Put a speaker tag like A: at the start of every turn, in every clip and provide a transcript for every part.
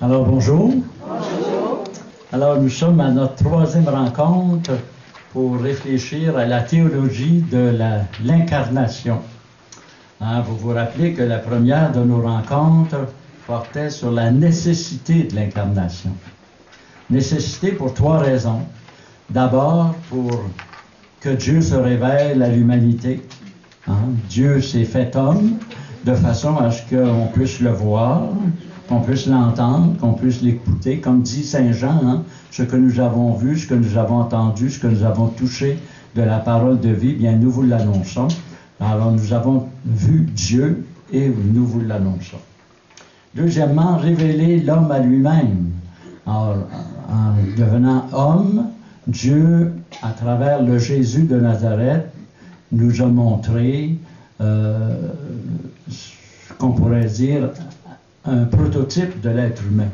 A: Alors, bonjour.
B: Bonjour.
A: Alors, nous sommes à notre troisième rencontre pour réfléchir à la théologie de l'incarnation. Vous vous rappelez que la première de nos rencontres portait sur la nécessité de l'incarnation. Nécessité pour trois raisons. D'abord, pour que Dieu se révèle à l'humanité. Dieu s'est fait homme de façon à ce qu'on puisse le voir, qu'on puisse l'entendre, qu'on puisse l'écouter. Comme dit Saint Jean, ce que nous avons vu, ce que nous avons entendu, ce que nous avons touché de la parole de vie, bien nous vous l'annonçons. Alors nous avons vu Dieu et nous vous l'annonçons. Deuxièmement, révéler l'homme à lui-même. Alors, en devenant homme, Dieu, à travers le Jésus de Nazareth, nous a montré ce qu'on pourrait dire un prototype de l'être humain.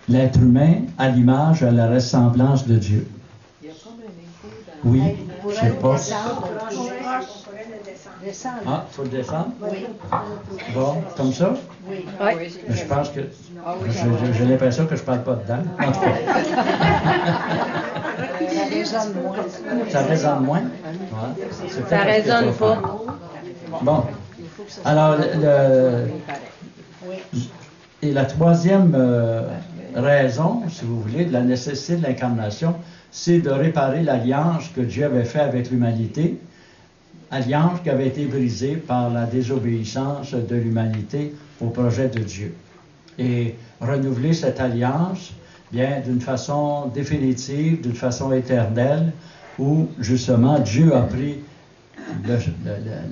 A: L'être humain à l'image, à la ressemblance de Dieu.
B: Il y a comme un écho dans...
A: Oui,
B: je
A: je sais pas.
B: Descendre.
A: Ah, il faut le descendre?
B: Oui.
A: Bon, comme ça?
B: Oui.
A: Mais je pense que...
B: oui,
A: j'ai l'impression que je ne parle pas dedans. En tout cas.
B: Ça résonne moins.
A: Ça résonne moins? Ouais.
C: Ça résonne pas.
A: Bon. Alors, et la troisième raison, si vous voulez, de la nécessité de l'incarnation, c'est de réparer l'alliance que Dieu avait faite avec l'humanité, alliance qui avait été brisée par la désobéissance de l'humanité au projet de Dieu. Et renouveler cette alliance, bien, d'une façon définitive, d'une façon éternelle, où, justement, Dieu a pris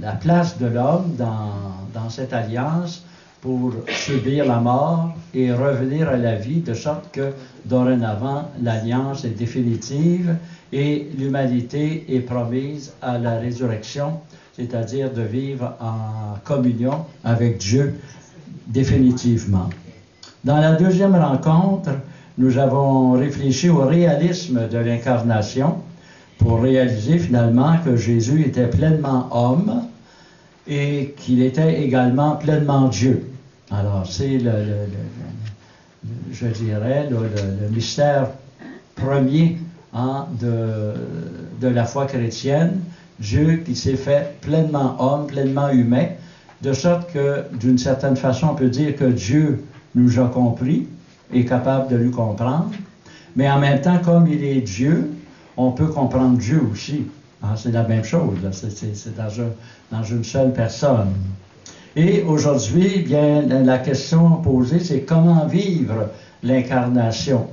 A: la place de l'homme dans cette alliance pour subir la mort et revenir à la vie, de sorte que, dorénavant, l'alliance est définitive et l'humanité est promise à la résurrection, c'est-à-dire de vivre en communion avec Dieu définitivement. Dans la deuxième rencontre, nous avons réfléchi au réalisme de l'incarnation pour réaliser finalement que Jésus était pleinement homme et qu'il était également pleinement Dieu. Alors, c'est je dirais, le mystère premier de la foi chrétienne, Dieu qui s'est fait pleinement homme, pleinement humain, de sorte que, d'une certaine façon, on peut dire que Dieu nous a compris, est capable de lui comprendre, mais en même temps, comme il est Dieu, on peut comprendre Dieu aussi. C'est la même chose, c'est dans une seule personne. Et aujourd'hui, bien, la question posée, c'est comment vivre l'incarnation.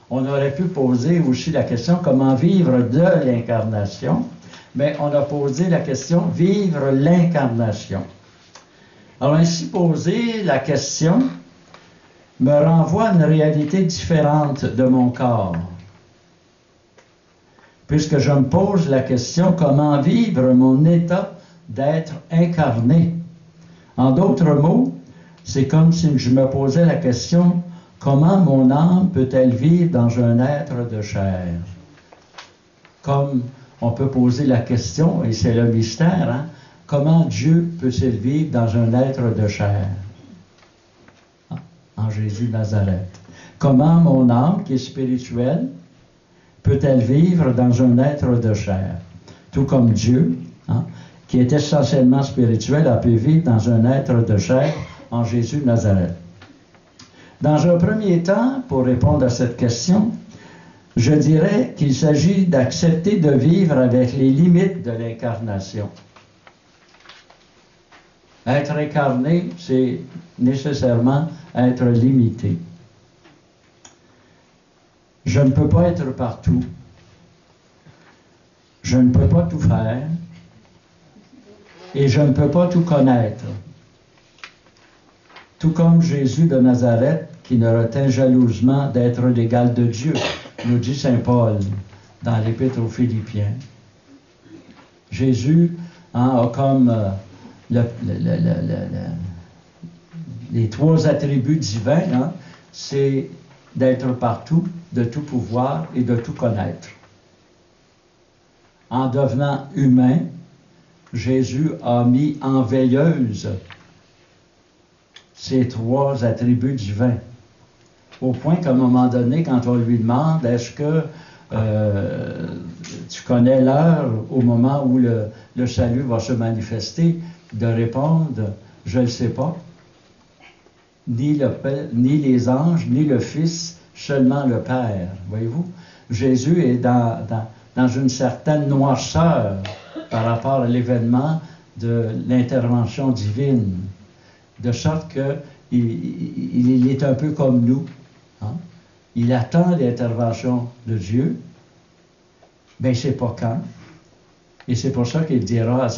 A: On aurait pu poser aussi la question comment vivre de l'incarnation, mais on a posé la question vivre l'incarnation. Alors ainsi posée, la question me renvoie à une réalité différente de mon corps. Puisque je me pose la question comment vivre mon état d'être incarné. En d'autres mots, c'est comme si je me posais la question comment mon âme peut-elle vivre dans un être de chair? Comme on peut poser la question, et c'est le mystère, comment Dieu peut-il vivre dans un être de chair? En Jésus de Nazareth. Comment mon âme, qui est spirituelle, peut-elle vivre dans un être de chair? Tout comme Dieu, qui est essentiellement spirituel, a pu vivre dans un être de chair en Jésus de Nazareth. Dans un premier temps, pour répondre à cette question, je dirais qu'il s'agit d'accepter de vivre avec les limites de l'incarnation. Être incarné, c'est nécessairement être limité. Je ne peux pas être partout. Je ne peux pas tout faire. Et je ne peux pas tout connaître. Tout comme Jésus de Nazareth, qui ne retint jalousement d'être l'égal de Dieu, nous dit saint Paul dans l'Épître aux Philippiens. Jésus a comme les trois attributs divins, c'est d'être partout, de tout pouvoir et de tout connaître. En devenant humain, Jésus a mis en veilleuse ces trois attributs divins. Au point qu'à un moment donné, quand on lui demande, est-ce que tu connais l'heure au moment où le salut va se manifester, de répondre, je ne le sais pas. Ni les anges, ni le Fils, seulement le Père. Voyez-vous? Jésus est dans une certaine noirceur par rapport à l'événement de l'intervention divine, de sorte qu'il est un peu comme nous. Hein? Il attend l'intervention de Dieu, mais il ne sait pas quand. Et c'est pour ça qu'il dira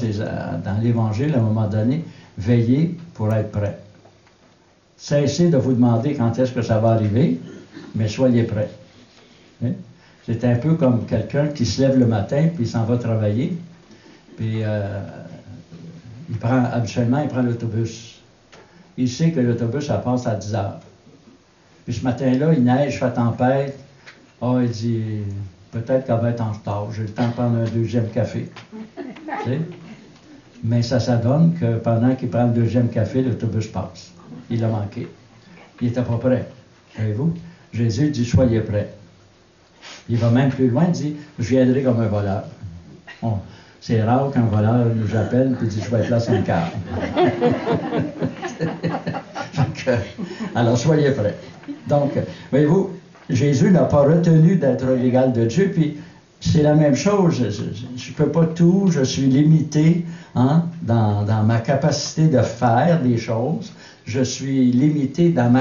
A: dans l'Évangile, à un moment donné, veillez pour être prêt. Cessez de vous demander quand est-ce que ça va arriver, mais soyez prêts. Hein? C'est un peu comme quelqu'un qui se lève le matin, puis il s'en va travailler, puis habituellement, il prend l'autobus. Il sait que l'autobus, ça passe à 10 heures. Puis ce matin-là, il neige, fait tempête. Oh, il dit, peut-être qu'elle va être en retard, j'ai le temps de prendre un deuxième café. Tu sais? Mais ça donne que pendant qu'il prend le deuxième café, l'autobus passe. Il l'a manqué. Il n'était pas prêt. Voyez-vous? Jésus dit, soyez prêts. Il va même plus loin, il dit, je viendrai comme un voleur. C'est rare qu'un voleur nous appelle et dit, je vais être là 5 heures. Alors, soyez prêts. Donc, voyez-vous, Jésus n'a pas retenu d'être l'égal de Dieu, puis c'est la même chose. Je ne peux pas tout, je suis limité dans ma capacité de faire des choses. Je suis limité dans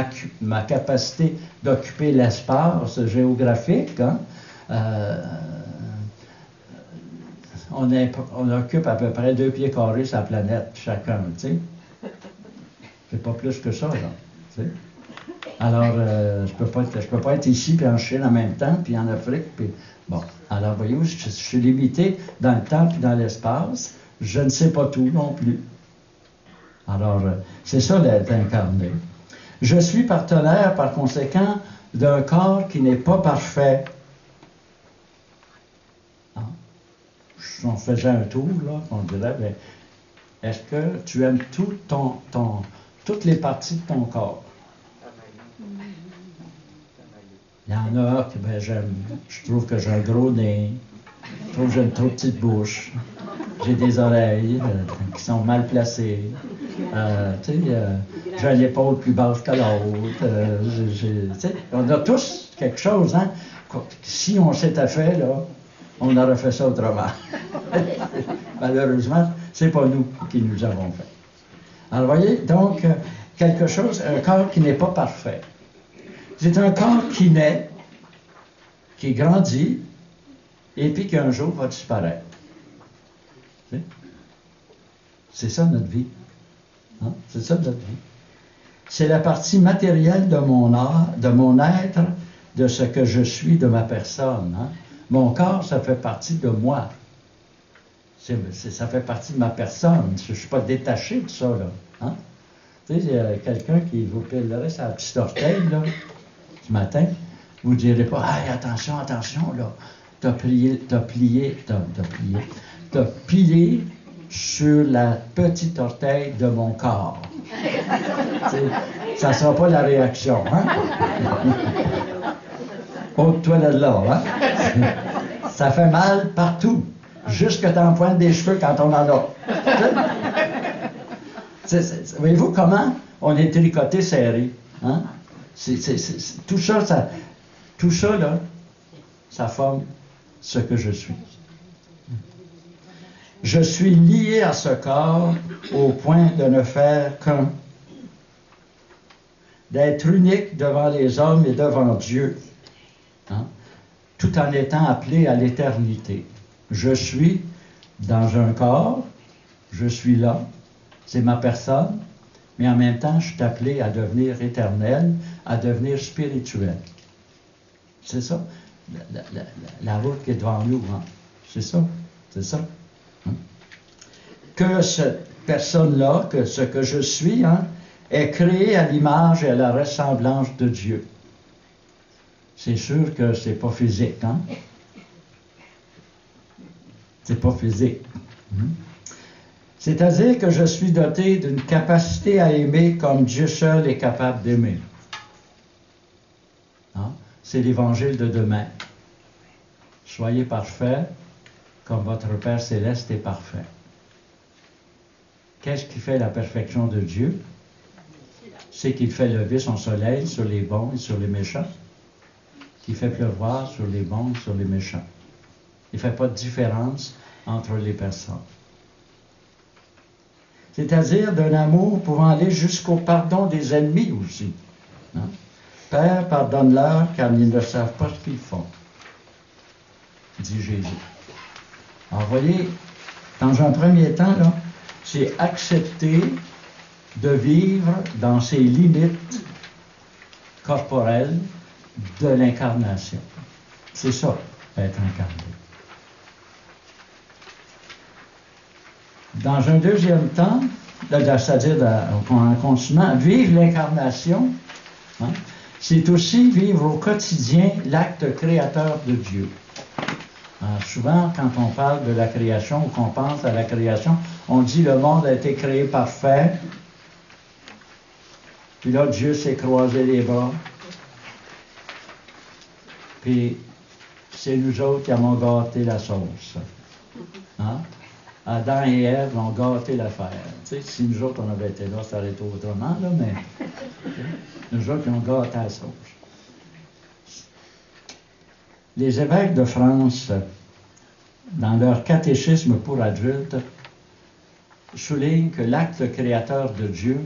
A: ma capacité d'occuper l'espace géographique. On occupe à peu près 2 pieds carrés sur la planète, chacun, tu sais. C'est pas plus que ça, là. Tu sais. Alors, je peux pas être ici, puis en Chine en même temps, puis en Afrique, puis... Bon, alors, voyez-vous, je suis limité dans le temps puis dans l'espace. Je ne sais pas tout non plus. Alors, c'est ça l'être incarné. Je suis partenaire, par conséquent, d'un corps qui n'est pas parfait. Hein? Si on faisait un tour, là, on dirait, bien, est-ce que tu aimes toutes les parties de ton corps? Il y en a que ben, j'aime. Je trouve que j'ai un gros nez. Je trouve que j'ai une trop petite bouche. J'ai des oreilles qui sont mal placées. J'ai une épaule plus basse que l'autre. On a tous quelque chose. Hein? Si on s'était fait, là, on aurait fait ça autrement. Malheureusement, c'est pas nous qui nous avons fait. Alors, voyez, donc, quelque chose, un corps qui n'est pas parfait. C'est un corps qui naît, qui grandit, et puis qui un jour va disparaître. C'est ça notre vie. Hein? C'est ça notre vie. C'est la partie matérielle de mon être, de ce que je suis, de ma personne. Hein? Mon corps, ça fait partie de moi. Ça fait partie de ma personne. Je ne suis pas détaché de ça, là. Hein? Tu sais, il y a quelqu'un qui vous pilerait sa petite orteil, là, ce matin, vous ne direz pas, hey, attention, là, t'as plié sur la petite orteil de mon corps. Ça ne sera pas la réaction, hein? Ôte-toi de là, hein? Ça fait mal partout, jusque dans le pointe des cheveux quand on en a. Voyez-vous comment on est tricoté serré, hein? Tout ça, là, ça forme ce que je suis. Je suis lié à ce corps au point de ne faire qu'un, d'être unique devant les hommes et devant Dieu, hein, tout en étant appelé à l'éternité. Je suis dans un corps, je suis là, c'est ma personne, mais en même temps, je suis appelé à devenir éternel, à devenir spirituel. C'est ça, la route qui est devant nous. Hein. C'est ça. Hein. Que cette personne-là, que ce que je suis, hein, est créé à l'image et à la ressemblance de Dieu. C'est sûr que c'est pas physique, hein? C'est pas physique. C'est-à-dire que je suis doté d'une capacité à aimer comme Dieu seul est capable d'aimer. Hein? C'est l'évangile de demain. Soyez parfaits comme votre Père céleste est parfait. Qu'est-ce qui fait la perfection de Dieu? C'est qu'il fait lever son soleil sur les bons et sur les méchants, qu'il fait pleuvoir sur les bons et sur les méchants. Il ne fait pas de différence entre les personnes. C'est-à-dire d'un amour pouvant aller jusqu'au pardon des ennemis aussi. Hein? Père, pardonne-leur car ils ne savent pas ce qu'ils font, dit Jésus. Alors, voyez, dans un premier temps, là, c'est accepter de vivre dans ces limites corporelles de l'incarnation. C'est ça, être incarné. Dans un deuxième temps, c'est-à-dire en continuant, vivre l'incarnation, hein, c'est aussi vivre au quotidien l'acte créateur de Dieu. Alors, souvent, quand on parle de la création ou qu'on pense à la création, on dit le monde a été créé parfait. Puis là, Dieu s'est croisé les bras. Puis, c'est nous autres qui avons gâté la sauce. Hein? Adam et Ève ont gâté l'affaire. Tu sais, si nous autres, on avait été là, ça aurait été autrement, là, mais nous autres, qui ont gâté la sauce. Les évêques de France, dans leur catéchisme pour adultes, soulignent que l'acte créateur de Dieu,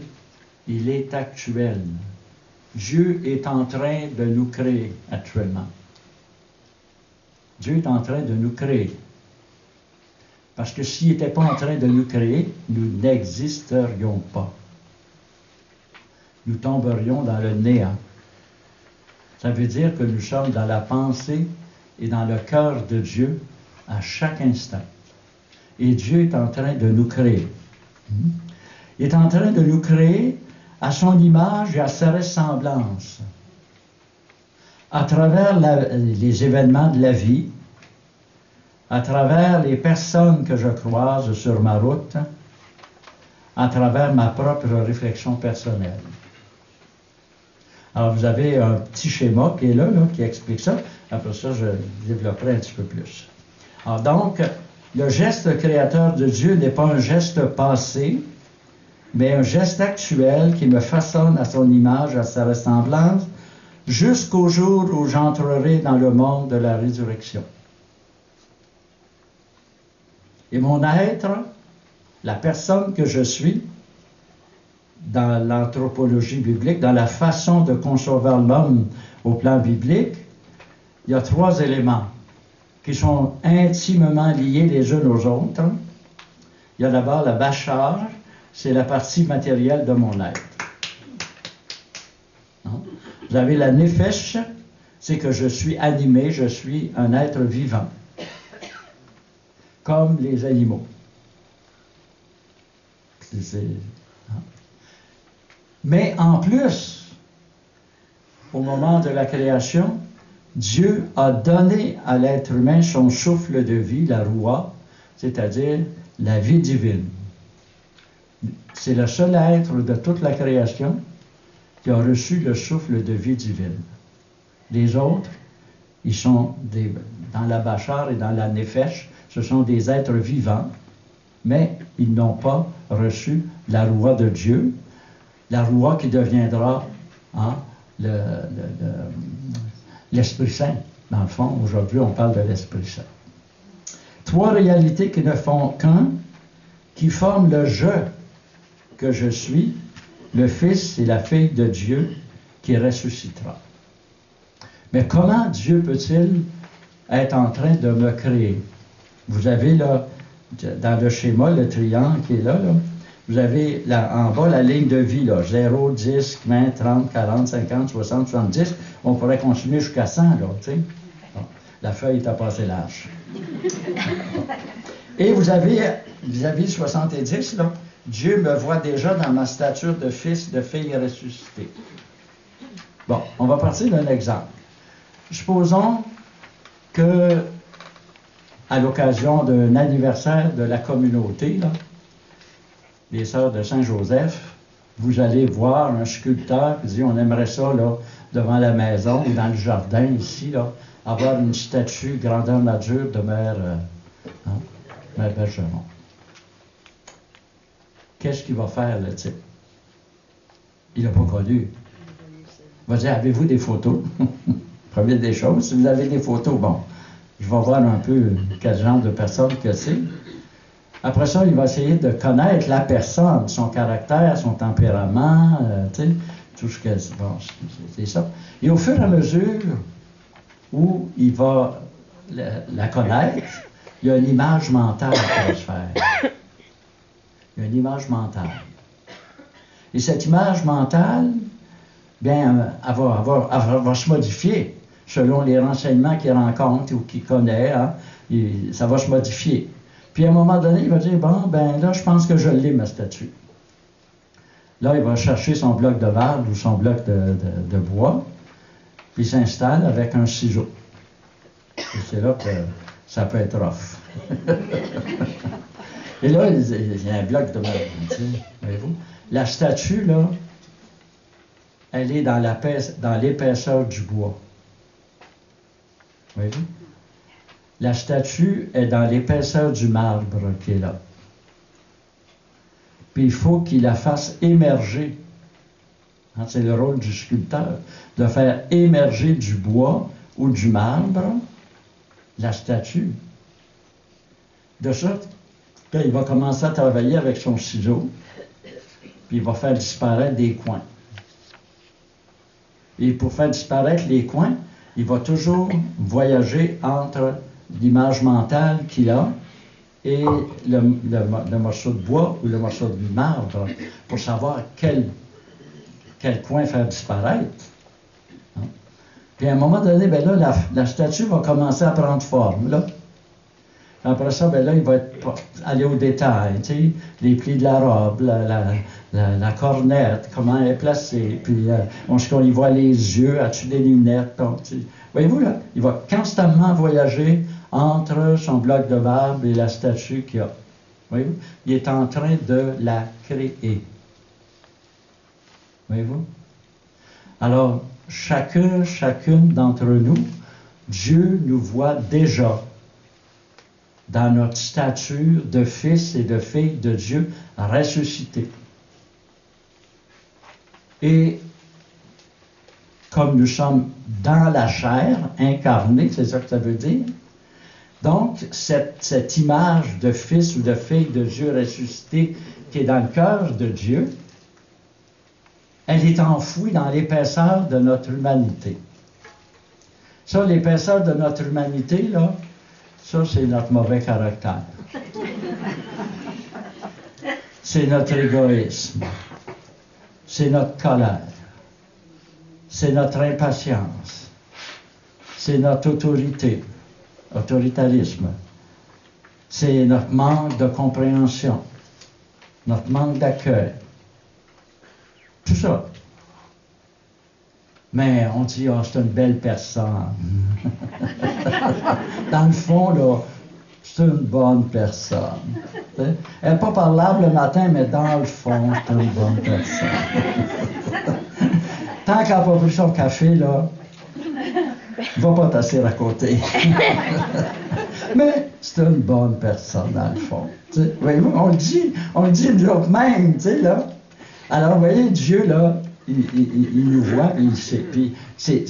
A: il est actuel. Dieu est en train de nous créer actuellement. Dieu est en train de nous créer. Parce que s'il n'était pas en train de nous créer, nous n'existerions pas. Nous tomberions dans le néant. Ça veut dire que nous sommes dans la pensée et dans le cœur de Dieu à chaque instant. Et Dieu est en train de nous créer. Il est en train de nous créer à son image et à sa ressemblance. À travers les événements de la vie, à travers les personnes que je croise sur ma route, à travers ma propre réflexion personnelle. Alors, vous avez un petit schéma qui est là, qui explique ça. Après ça, je développerai un petit peu plus. Alors, donc, le geste créateur de Dieu n'est pas un geste passé, mais un geste actuel qui me façonne à son image, à sa ressemblance, jusqu'au jour où j'entrerai dans le monde de la résurrection. Et mon être, la personne que je suis, dans l'anthropologie biblique, dans la façon de concevoir l'homme au plan biblique, il y a 3 éléments qui sont intimement liés les uns aux autres. Il y a d'abord la bachar, c'est la partie matérielle de mon être. Hein? Vous avez la nefesh, c'est que je suis animé, je suis un être vivant, comme les animaux. Mais en plus, au moment de la création, Dieu a donné à l'être humain son souffle de vie, la roua, c'est-à-dire la vie divine. C'est le seul être de toute la création qui a reçu le souffle de vie divine. Les autres, ils sont dans la bachar et dans la nefesh, ce sont des êtres vivants, mais ils n'ont pas reçu la roua de Dieu, la roua qui deviendra l'Esprit Saint. Dans le fond, aujourd'hui, on parle de l'Esprit Saint. 3 réalités qui ne font qu'un, qui forment le « je » que je suis, le Fils et la fille de Dieu qui ressuscitera. Mais comment Dieu peut-il être en train de me créer? Vous avez là, dans le schéma, le triangle qui est là, vous avez en bas la ligne de vie, là, 0, 10, 20, 30, 40, 50, 60, 70. On pourrait continuer jusqu'à 100, là, tu sais. Bon, la feuille est à passer large. Et vous avez 70, là. Dieu me voit déjà dans ma stature de fils, de fille ressuscité. Bon, on va partir d'un exemple. Supposons que, à l'occasion d'un anniversaire de la communauté, là, les sœurs de Saint-Joseph, vous allez voir un sculpteur qui dit on aimerait ça là, devant la maison ou dans le jardin ici, là, avoir une statue grandeur nature de Mère, Mère Bergeron. Qu'est-ce qu'il va faire, le type? Il n'a pas connu. Il va dire, avez-vous des photos? Première des choses, si vous avez des photos, bon, je vais voir un peu quel genre de personne que c'est. Après ça, il va essayer de connaître la personne, son caractère, son tempérament, tu sais, tout ce que... Bon, c'est ça. Et au fur et à mesure où il va la connaître, il y a une image mentale qui va se faire. Il y a une image mentale. Et cette image mentale, bien, elle va se modifier selon les renseignements qu'il rencontre ou qu'il connaît. Hein, ça va se modifier. Puis à un moment donné, il va dire, bon, ben là, je pense que je l'ai, ma statue. Là, il va chercher son bloc de marbre ou son bloc de bois, puis il s'installe avec un ciseau. Et c'est là que ça peut être rough. Et là, il y a un bloc de marbre, tu sais, voyez-vous. La statue, là, elle est dans l'épaisseur du bois. Voyez-vous? La statue est dans l'épaisseur du marbre qui est là. Puis il faut qu'il la fasse émerger. Hein, c'est le rôle du sculpteur, de faire émerger du bois ou du marbre la statue. De sorte qu'il va commencer à travailler avec son ciseau, puis il va faire disparaître des coins. Et pour faire disparaître les coins, il va toujours voyager entre l'image mentale qu'il a et le morceau de bois ou le morceau de marbre pour savoir quel coin faire disparaître. Hein? Puis à un moment donné, ben là, la statue va commencer à prendre forme. Là. Après ça, ben là, il va aller au détail, tu sais, les plis de la robe, la cornette, comment elle est placée, puis on y voit les yeux, as-tu des lunettes, donc, tu sais. Voyez-vous, là, il va constamment voyager entre son bloc de marbre et la statue qu'il a. Voyez-vous? Il est en train de la créer. Voyez-vous? Alors, chacune d'entre nous, Dieu nous voit déjà dans notre stature de fils et de fille de Dieu ressuscités. Et comme nous sommes dans la chair, incarnés, c'est ça que ça veut dire. Donc, cette image de fils ou de fille de Dieu ressuscité qui est dans le cœur de Dieu, elle est enfouie dans l'épaisseur de notre humanité. Ça, l'épaisseur de notre humanité, là, ça, c'est notre mauvais caractère. C'est notre égoïsme. C'est notre colère. C'est notre impatience. C'est notre autoritarisme. C'est notre manque de compréhension. Notre manque d'accueil. Tout ça. Mais on dit, oh, c'est une belle personne. Dans le fond, là, c'est une bonne personne. Elle n'est pas parlable le matin, mais dans le fond, c'est une bonne personne. Tant qu'elle n'a pas pris son café, là, il ne va pas t'asseoir à côté. Mais c'est une bonne personne, dans le fond. Voyez-vous, on le dit de l'autre même, tu sais, là. Alors, vous voyez, Dieu, là, il nous voit, puis il sait. Puis, c'est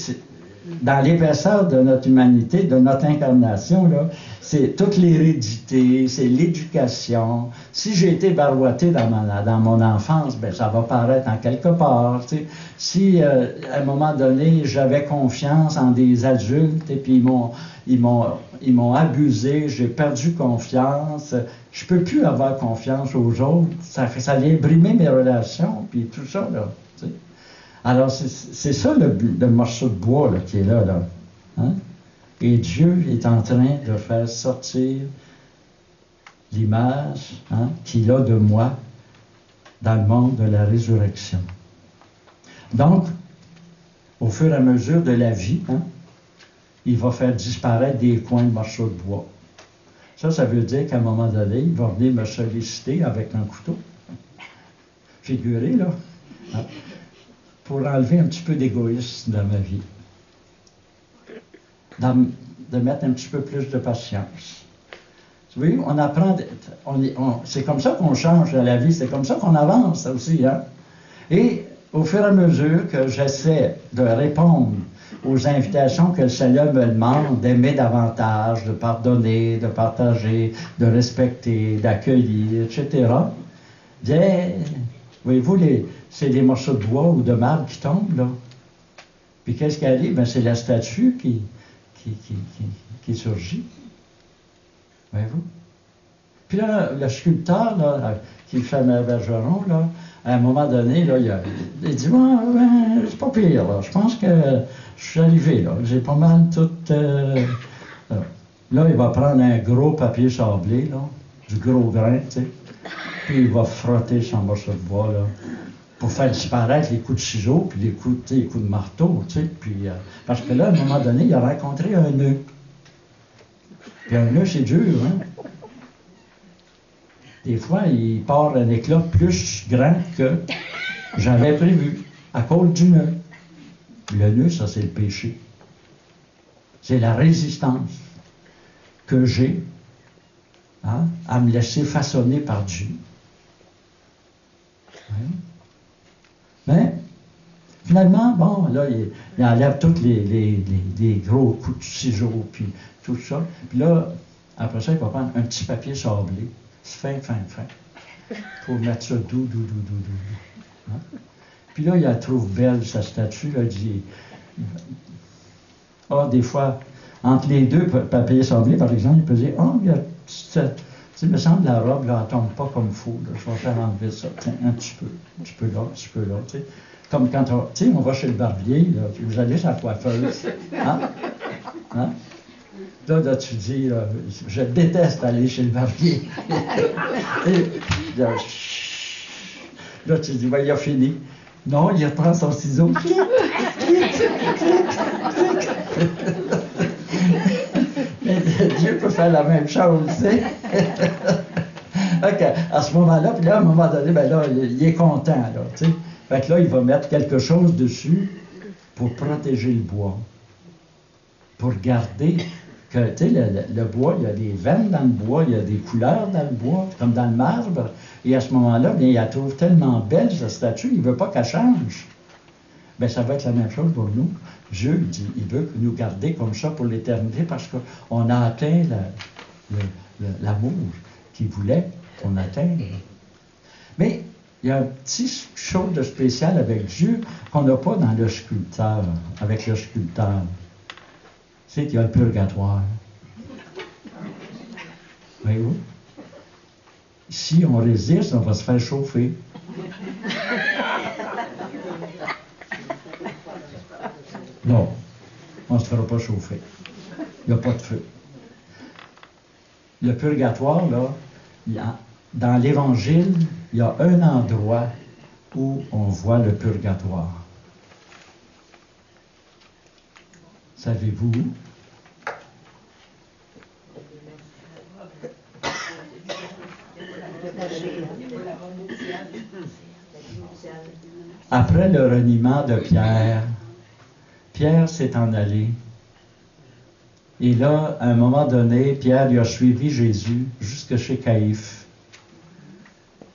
A: dans l'épaisseur de notre humanité, de notre incarnation, là, c'est toute l'hérédité, c'est l'éducation. Si j'ai été barouetté dans mon enfance, ben ça va paraître en quelque part. Tu sais. Si, à un moment donné, j'avais confiance en des adultes, et puis ils m'ont abusé, j'ai perdu confiance, je peux plus avoir confiance aux autres, ça vient brimer mes relations, puis tout ça, là. Tu sais. Alors, c'est ça le morceau de bois là, qui est là. Hein? Et Dieu est en train de faire sortir l'image qu'il a de moi dans le monde de la résurrection. Donc, au fur et à mesure de la vie, il va faire disparaître des coins de morceaux de bois. Ça veut dire qu'à un moment donné, il va venir me solliciter avec un couteau. figuré, là, hein, pour enlever un petit peu d'égoïsme dans ma vie. De mettre un petit peu plus de patience. Vous voyez, on apprend, c'est comme ça qu'on change dans la vie, c'est comme ça qu'on avance aussi. Hein? Et au fur et à mesure que j'essaie de répondre aux invitations que le Seigneur me demande, d'aimer davantage, de pardonner, de partager, de respecter, d'accueillir, etc., bien, voyez-vous, c'est des morceaux de bois ou de marbre qui tombent, là. Puis qu'est-ce qui arrive? Ben, c'est la statue qui surgit. Voyez-vous? Puis là, le sculpteur, là, qui fait ma bergeron, là, à un moment donné, là, il dit, ouais, c'est pas pire, là. Je pense que je suis arrivé, là. J'ai pas mal tout... Là, il va prendre un gros papier sablé, là, du gros grain, tu sais, puis il va frotter son morceau de bois, là, pour faire disparaître les coups de ciseaux, puis les coups de marteau, tu sais, puis... parce que là, à un moment donné, il a rencontré un nœud. Puis un nœud, c'est dur, hein? Des fois, il part un éclat plus grand que j'avais prévu, à cause du nœud. Le nœud, ça, c'est le péché. C'est la résistance que j'ai, hein, à me laisser façonner par Dieu. Oui. Mais, finalement, bon, là, il enlève tous les gros coups de ciseaux, puis tout ça. Puis là, après ça, il va prendre un petit papier sablé, fin, pour mettre ça doux. Hein? Puis là, il la trouve belle, sa statue, là, il dit... des fois, entre les deux papiers sablés, par exemple, il peut dire, il y a... il me semble la robe, là, elle tombe pas comme il faut, là, je vais faire enlever ça, tiens, un petit peu là, tu sais. Comme quand on va chez le barbier, là, vous allez chez la coiffeuse, hein? Là, tu dis, là, je déteste aller chez le barbier. Là, tu dis, il a fini. Non, il reprend son ciseau. Mais Dieu peut faire la même chose, tu sais. À ce moment-là, puis là, à un moment donné, ben là, il est content, là, tu sais. Fait que là, il va mettre quelque chose dessus pour protéger le bois. Pour garder que, tu sais, le bois, il y a des veines dans le bois, il y a des couleurs dans le bois, comme dans le marbre. Et à ce moment-là, bien, il la trouve tellement belle, cette statue, il ne veut pas qu'elle change. Bien, ça va être la même chose pour nous. Dieu dit, il veut nous garder comme ça pour l'éternité parce qu'on a atteint l'amour qu'il voulait qu'on atteigne. Mais il y a un petit chose de spécial avec Dieu qu'on n'a pas dans le sculpteur, avec le sculpteur. C'est qu'il y a le purgatoire. Voyez-vous? Si on résiste, on va se faire chauffer. Non, on ne se fera pas chauffer. Il n'y a pas de feu. Le purgatoire, là, dans l'Évangile, il y a un endroit où on voit le purgatoire. Savez-vous où? Après le reniement de Pierre, Pierre s'est en allé. Et là, à un moment donné, Pierre lui a suivi Jésus jusque chez Caïphe.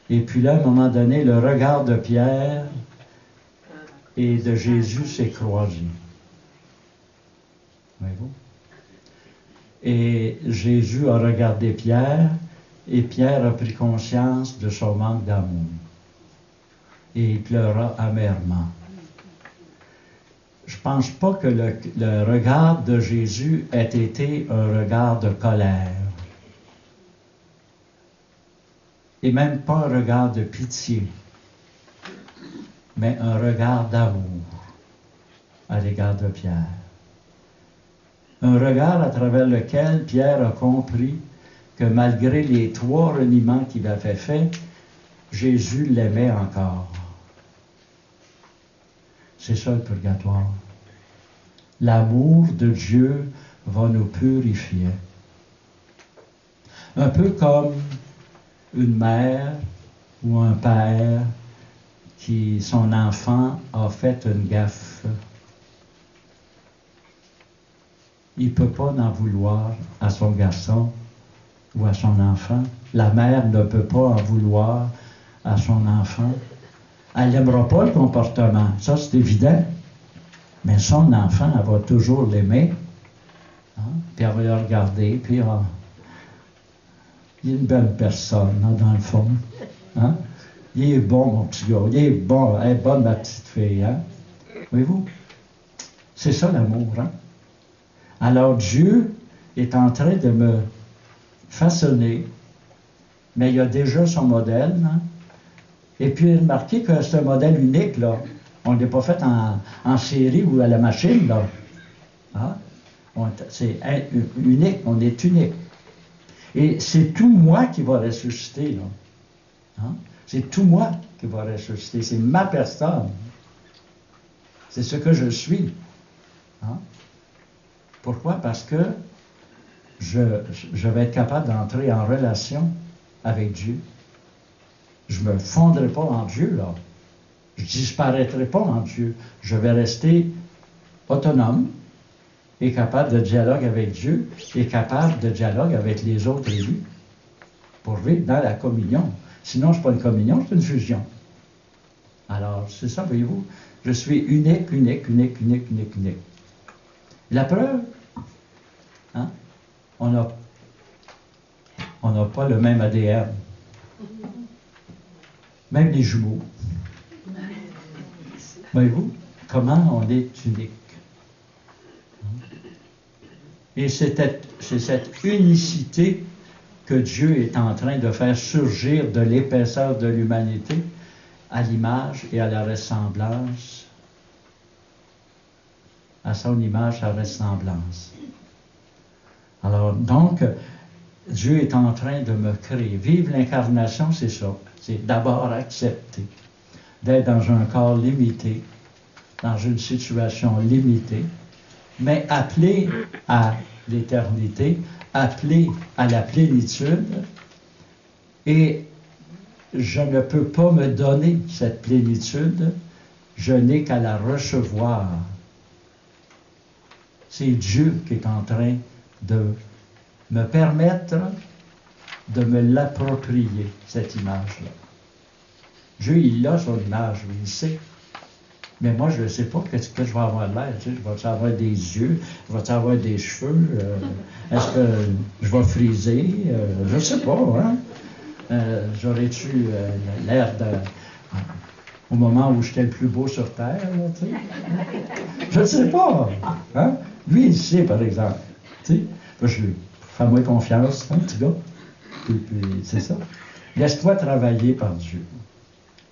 A: Et puis là, à un moment donné, le regard de Pierre et de Jésus s'est croisé. Voyez-vous? Et Jésus a regardé Pierre, et Pierre a pris conscience de son manque d'amour. Et il pleura amèrement. Je ne pense pas que le regard de Jésus ait été un regard de colère. Et même pas un regard de pitié, mais un regard d'amour à l'égard de Pierre. Un regard à travers lequel Pierre a compris que malgré les 3 reniements qu'il avait faits, Jésus l'aimait encore. C'est ça le purgatoire. L'amour de Dieu va nous purifier. Un peu comme une mère ou un père son enfant a fait une gaffe. Il ne peut pas en vouloir à son garçon ou à son enfant. La mère ne peut pas en vouloir à son enfant. Elle n'aimera pas le comportement, ça c'est évident. Mais son enfant, elle va toujours l'aimer. Hein? Puis elle va le regarder, puis il est une belle personne, hein, dans le fond. Hein? Il est bon, mon petit gars. Il est bon. Elle est bonne, ma petite fille. Hein? Voyez-vous? C'est ça l'amour. Hein? Alors Dieu est en train de me façonner, mais il a déjà son modèle. Hein? Et puis remarquez que c'est un modèle unique, là. On n'est pas fait en série ou à la machine, là. Hein? C'est unique, on est unique. Et c'est tout moi qui va ressusciter, là. Hein? C'est tout moi qui va ressusciter. C'est ma personne. C'est ce que je suis. Hein? Pourquoi? Parce que je vais être capable d'entrer en relation avec Dieu. Je ne me fondrai pas en Dieu, là. Je ne disparaîtrai pas en Dieu. Je vais rester autonome et capable de dialogue avec Dieu et capable de dialogue avec les autres élus pour vivre dans la communion. Sinon, ce n'est pas une communion, c'est une fusion. Alors, c'est ça, voyez-vous. Je suis unique. La preuve, hein? On n'a pas le même ADN. Même les jumeaux. Voyez-vous, comment on est unique. Et c'est cette unicité que Dieu est en train de faire surgir de l'épaisseur de l'humanité à l'image et à la ressemblance, à son image, à ressemblance. Alors, donc, Dieu est en train de me créer. Vivre l'incarnation, c'est ça. C'est d'abord accepter d'être dans un corps limité, dans une situation limitée, mais appelé à l'éternité, appelé à la plénitude, et je ne peux pas me donner cette plénitude, je n'ai qu'à la recevoir. C'est Dieu qui est en train de me permettre de me l'approprier, cette image-là. Dieu, il a son image, il le sait. Mais moi, je ne sais pas qu'est-ce que je vais avoir de l'air. Tu sais, je vais avoir des yeux, je vais avoir des cheveux, est-ce que je vais friser? Je ne sais pas, hein? J'aurais-tu l'air de... au moment où j'étais le plus beau sur Terre, là, tu sais? Je ne sais pas, hein? Lui, il sait, par exemple. Tu sais? Fais-moi confiance, hein, petit gars? Puis c'est ça. Laisse-toi travailler par Dieu.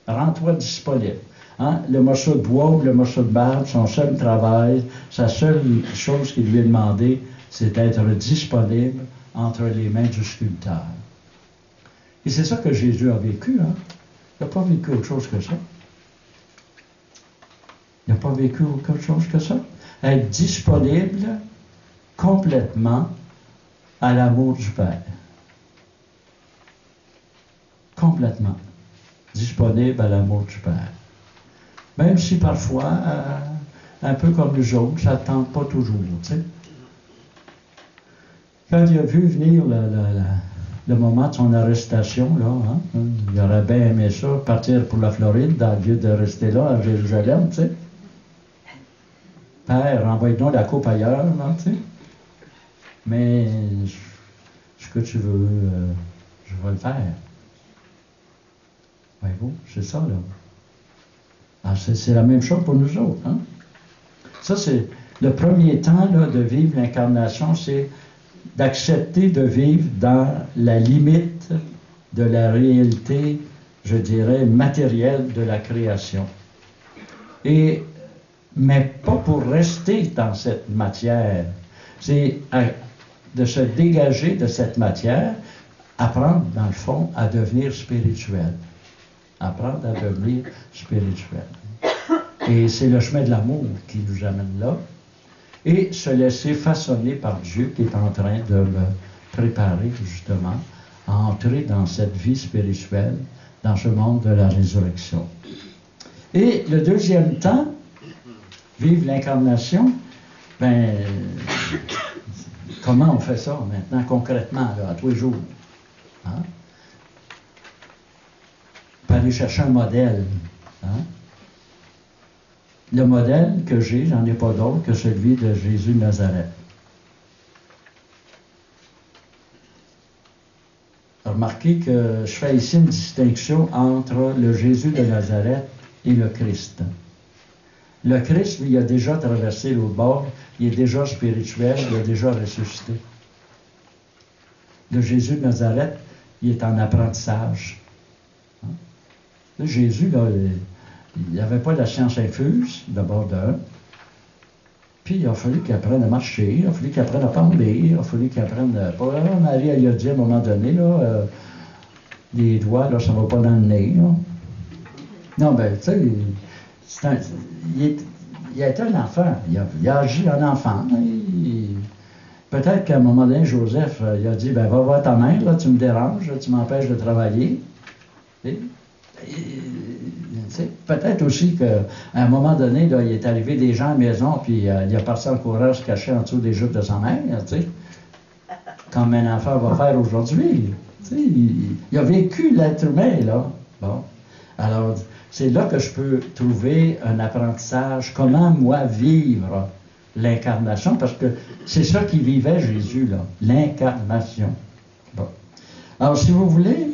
A: Rends-toi disponible. Hein? Le morceau de bois ou le morceau de marbre, son seul travail, sa seule chose qui lui est demandée, c'est d'être disponible entre les mains du sculpteur. Et c'est ça que Jésus a vécu. Hein? Il n'a pas vécu autre chose que ça. Il n'a pas vécu autre chose que ça. Être disponible complètement à l'amour du Père. Complètement disponible à l'amour du Père. Même si parfois, un peu comme nous autres, ça ne tente pas toujours. Tu sais. Quand il a vu venir le moment de son arrestation, là, hein, il aurait bien aimé ça, partir pour la Floride, dans le lieu de rester là, à Jérusalem, tu sais. Père, envoie-nous la coupe ailleurs, là, tu sais. Mais ce que tu veux, je vais le faire. Voyez-vous, c'est ça, là. Alors, c'est la même chose pour nous autres. Hein? Ça, c'est le premier temps là, de vivre l'incarnation, c'est d'accepter de vivre dans la limite de la réalité, je dirais, matérielle de la création. Mais pas pour rester dans cette matière. C'est de se dégager de cette matière, apprendre, dans le fond, à devenir spirituel. Apprendre à devenir spirituel. Et c'est le chemin de l'amour qui nous amène là. Et se laisser façonner par Dieu qui est en train de me préparer justement à entrer dans cette vie spirituelle, dans ce monde de la résurrection. Et le deuxième temps, vivre l'incarnation, ben, comment on fait ça maintenant concrètement, là, à tous les jours? Hein? On peut aller chercher un modèle. Hein? Le modèle que j'ai, j'en ai pas d'autre que celui de Jésus de Nazareth. Remarquez que je fais ici une distinction entre le Jésus de Nazareth et le Christ. Le Christ, lui, il a déjà traversé l'autre bord, il est déjà spirituel, il a déjà ressuscité. Le Jésus de Nazareth, il est en apprentissage. Hein? Le Jésus, là, il n'avait pas la science infuse, d'abord d'un. Puis il a fallu qu'il apprenne à marcher, il a fallu qu'il apprenne à parler, il a fallu qu'il apprenne à... Marie, elle lui a dit à un moment donné, là, les doigts, là, ça ne va pas dans le nez. Là. Non, ben, tu sais, il a été un enfant, il a agi en enfant. Peut-être qu'à un moment donné, Joseph, il a dit, ben, va voir ta mère, là, tu me déranges, là, tu m'empêches de travailler. Peut-être aussi qu'à un moment donné, là, il est arrivé des gens à la maison, puis il a passé en courant se cacher en dessous des jupes de sa mère, tu sais, comme un enfant va faire aujourd'hui. Il a vécu l'être humain, là. Bon. Alors, c'est là que je peux trouver un apprentissage, comment, moi, vivre l'incarnation, parce que c'est ça qui vivait Jésus, là, l'incarnation. Bon. Alors, si vous voulez,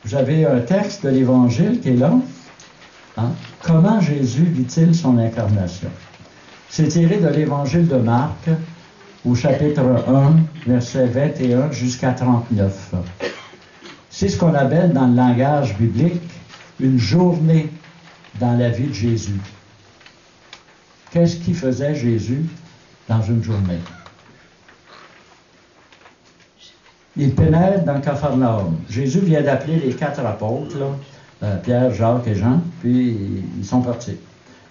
A: vous avez un texte de l'Évangile qui est là. Hein? Comment Jésus vit-il son incarnation? C'est tiré de l'Évangile de Marc, au chapitre 1, versets 21 jusqu'à 39. C'est ce qu'on appelle dans le langage biblique une journée dans la vie de Jésus. Qu'est-ce qui faisait Jésus dans une journée? Il pénètre dans Capharnaüm. Jésus vient d'appeler les 4 apôtres, là, Pierre, Jacques et Jean, puis ils sont partis.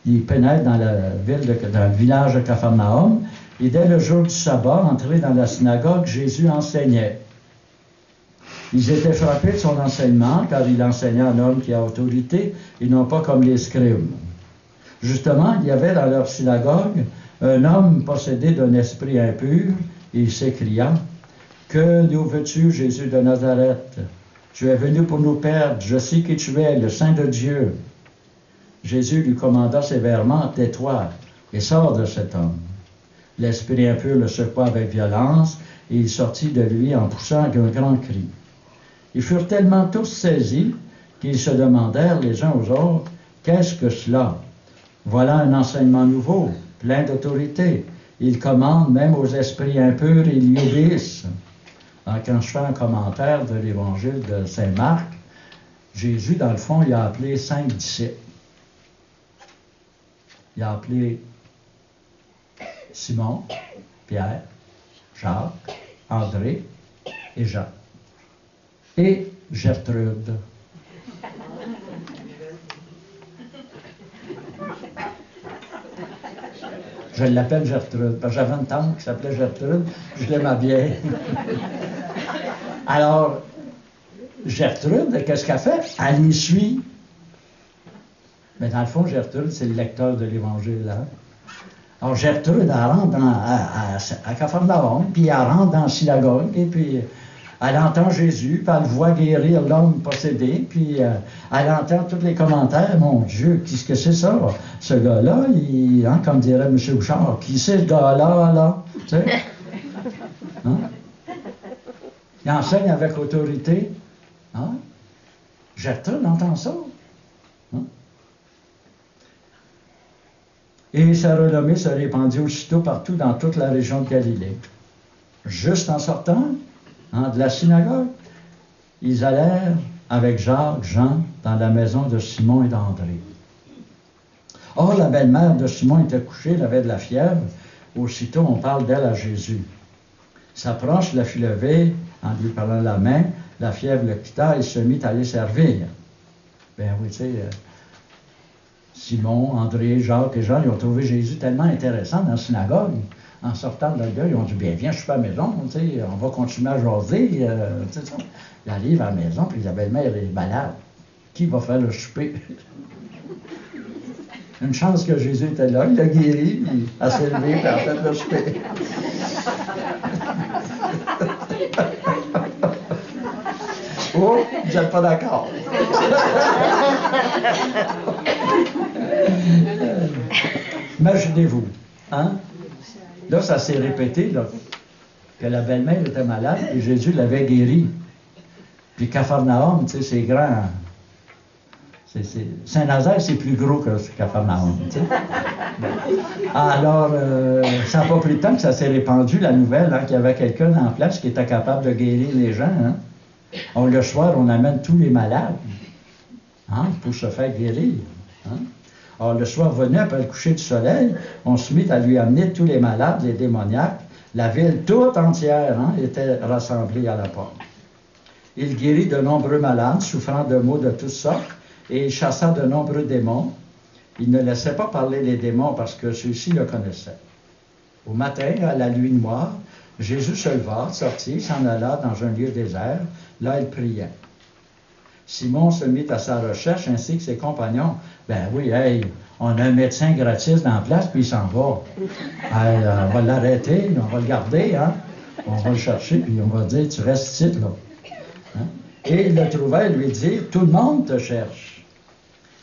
A: Il pénètre dans dans le village de Capharnaüm, et dès le jour du sabbat, entré dans la synagogue, Jésus enseignait. Ils étaient frappés de son enseignement, car il enseignait un homme qui a autorité, et non pas comme les scribes. Justement, il y avait dans leur synagogue un homme possédé d'un esprit impur, et il s'écria, « Que nous veux-tu, Jésus de Nazareth? Tu es venu pour nous perdre, je sais qui tu es, le Saint de Dieu. » Jésus lui commanda sévèrement, « Tais-toi et sors de cet homme. » L'esprit impur le secoua avec violence, et il sortit de lui en poussant un grand cri. Ils furent tellement tous saisis qu'ils se demandèrent les uns aux autres, « Qu'est-ce que cela? Voilà un enseignement nouveau, plein d'autorité. Il commande même aux esprits impurs et ils lui obéissent. » Alors, quand je fais un commentaire de l'Évangile de Saint Marc, Jésus, dans le fond, il a appelé 5 disciples. Il a appelé Simon, Pierre, Jacques, André et Jean. Et Gertrude. Je l'appelle Gertrude, parce que j'avais une tante qui s'appelait Gertrude, je l'aimais bien. Alors, Gertrude, qu'est-ce qu'elle fait? Elle y suit. Mais dans le fond, Gertrude, c'est le lecteur de l'Évangile. Hein? Alors, Gertrude, elle rentre à Capharnaüm, puis elle rentre dans la synagogue, et puis elle entend Jésus, puis elle voit guérir l'homme possédé, puis elle entend tous les commentaires. Mon Dieu, qu'est-ce que c'est ça? Ce gars-là, hein, comme dirait M. Bouchard, qui c'est ce gars-là, là? Tu sais? Hein? Il enseigne avec autorité. Hein? Gertrude entend ça. Hein? Et sa renommée se répandit aussitôt partout dans toute la région de Galilée. Juste en sortant de la synagogue, ils allèrent avec Jacques, Jean, dans la maison de Simon et d'André. Or, la belle-mère de Simon était couchée, elle avait de la fièvre. Aussitôt, on parle d'elle à Jésus. S'approche, la fit lever, en lui parlant la main, la fièvre le quitta et se mit à les servir. Ben oui, tu sais, Simon, André, Jacques et Jean, ils ont trouvé Jésus tellement intéressant dans la synagogue. En sortant de là, ils ont dit, bien, viens, je suis pas à la maison, tu sais, on va continuer à jaser. Tu sais, ils arrivent à la maison, puis la belle-mère est malade. Qui va faire le souper? Une chance que Jésus était là, il l'a guéri, puis a s'est levé, puis a fait le souper. Oh, vous n'êtes pas d'accord. Imaginez-vous, hein? Là, ça s'est répété, là, que la belle-mère était malade et Jésus l'avait guérie. Puis Capharnaüm, tu sais, c'est grand. Saint-Nazaire, c'est plus gros que Capharnaüm, tu sais. Alors, ça n'a pas pris de temps que ça s'est répandu, la nouvelle, hein, qu'il y avait quelqu'un en place qui était capable de guérir les gens. Hein. Le soir, on amène tous les malades, hein, pour se faire guérir. Hein. Alors, le soir venu, après le coucher du soleil, on se mit à lui amener tous les malades, les démoniaques. La ville toute entière, hein, était rassemblée à la porte. Il guérit de nombreux malades, souffrant de maux de toutes sortes, et il chassa de nombreux démons. Il ne laissait pas parler les démons parce que ceux-ci le connaissaient. Au matin, à la nuit noire, Jésus se leva, sortit, s'en alla dans un lieu désert. Là, il priait. Simon se mit à sa recherche, ainsi que ses compagnons. Ben oui, hey, on a un médecin gratis dans la place, puis il s'en va. Hey, on va l'arrêter, on va le garder, hein? On va le chercher, puis on va dire, tu restes ici, là. Hein? Et il le trouva et lui dit, tout le monde te cherche.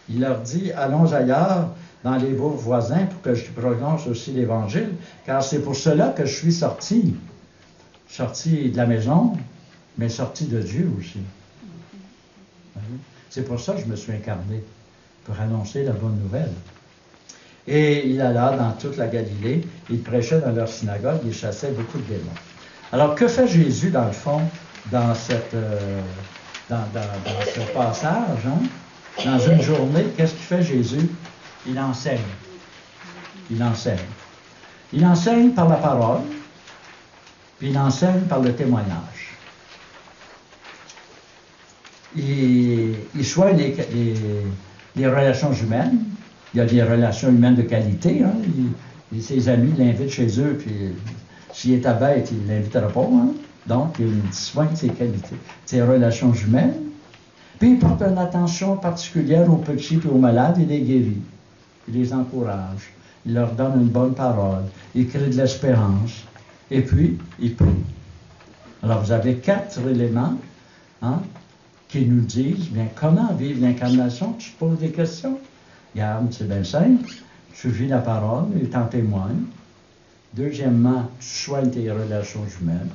A: Il leur dit, allons ailleurs, dans les bourgs voisins, pour que je prononce aussi l'Évangile, car c'est pour cela que je suis sorti. Sorti de la maison, mais sorti de Dieu aussi. C'est pour ça que je me suis incarné, pour annoncer la bonne nouvelle. Et il alla dans toute la Galilée, il prêchait dans leur synagogue, il chassait beaucoup de démons. Alors, que fait Jésus, dans le fond, dans ce passage, hein? Dans une journée, qu'est-ce qu'il fait Jésus? Il enseigne. Il enseigne. Il enseigne par la parole, puis il enseigne par le témoignage. Il soigne les relations humaines. Il y a des relations humaines de qualité. Hein? Ses amis l'invitent chez eux, puis s'il est à bête, il ne l'invitera pas. Hein? Donc, il soigne ses qualités, ses relations humaines. Puis il porte une attention particulière aux petits et aux malades, il les guérit. Il les encourage. Il leur donne une bonne parole. Il crée de l'espérance. Et puis, il prie. Alors, vous avez 4 éléments, hein, qui nous disent, bien, comment vivre l'incarnation? Tu te poses des questions? Regarde, c'est bien simple. Tu vis la parole et t'en témoignes. Deuxièmement, tu soignes tes relations humaines.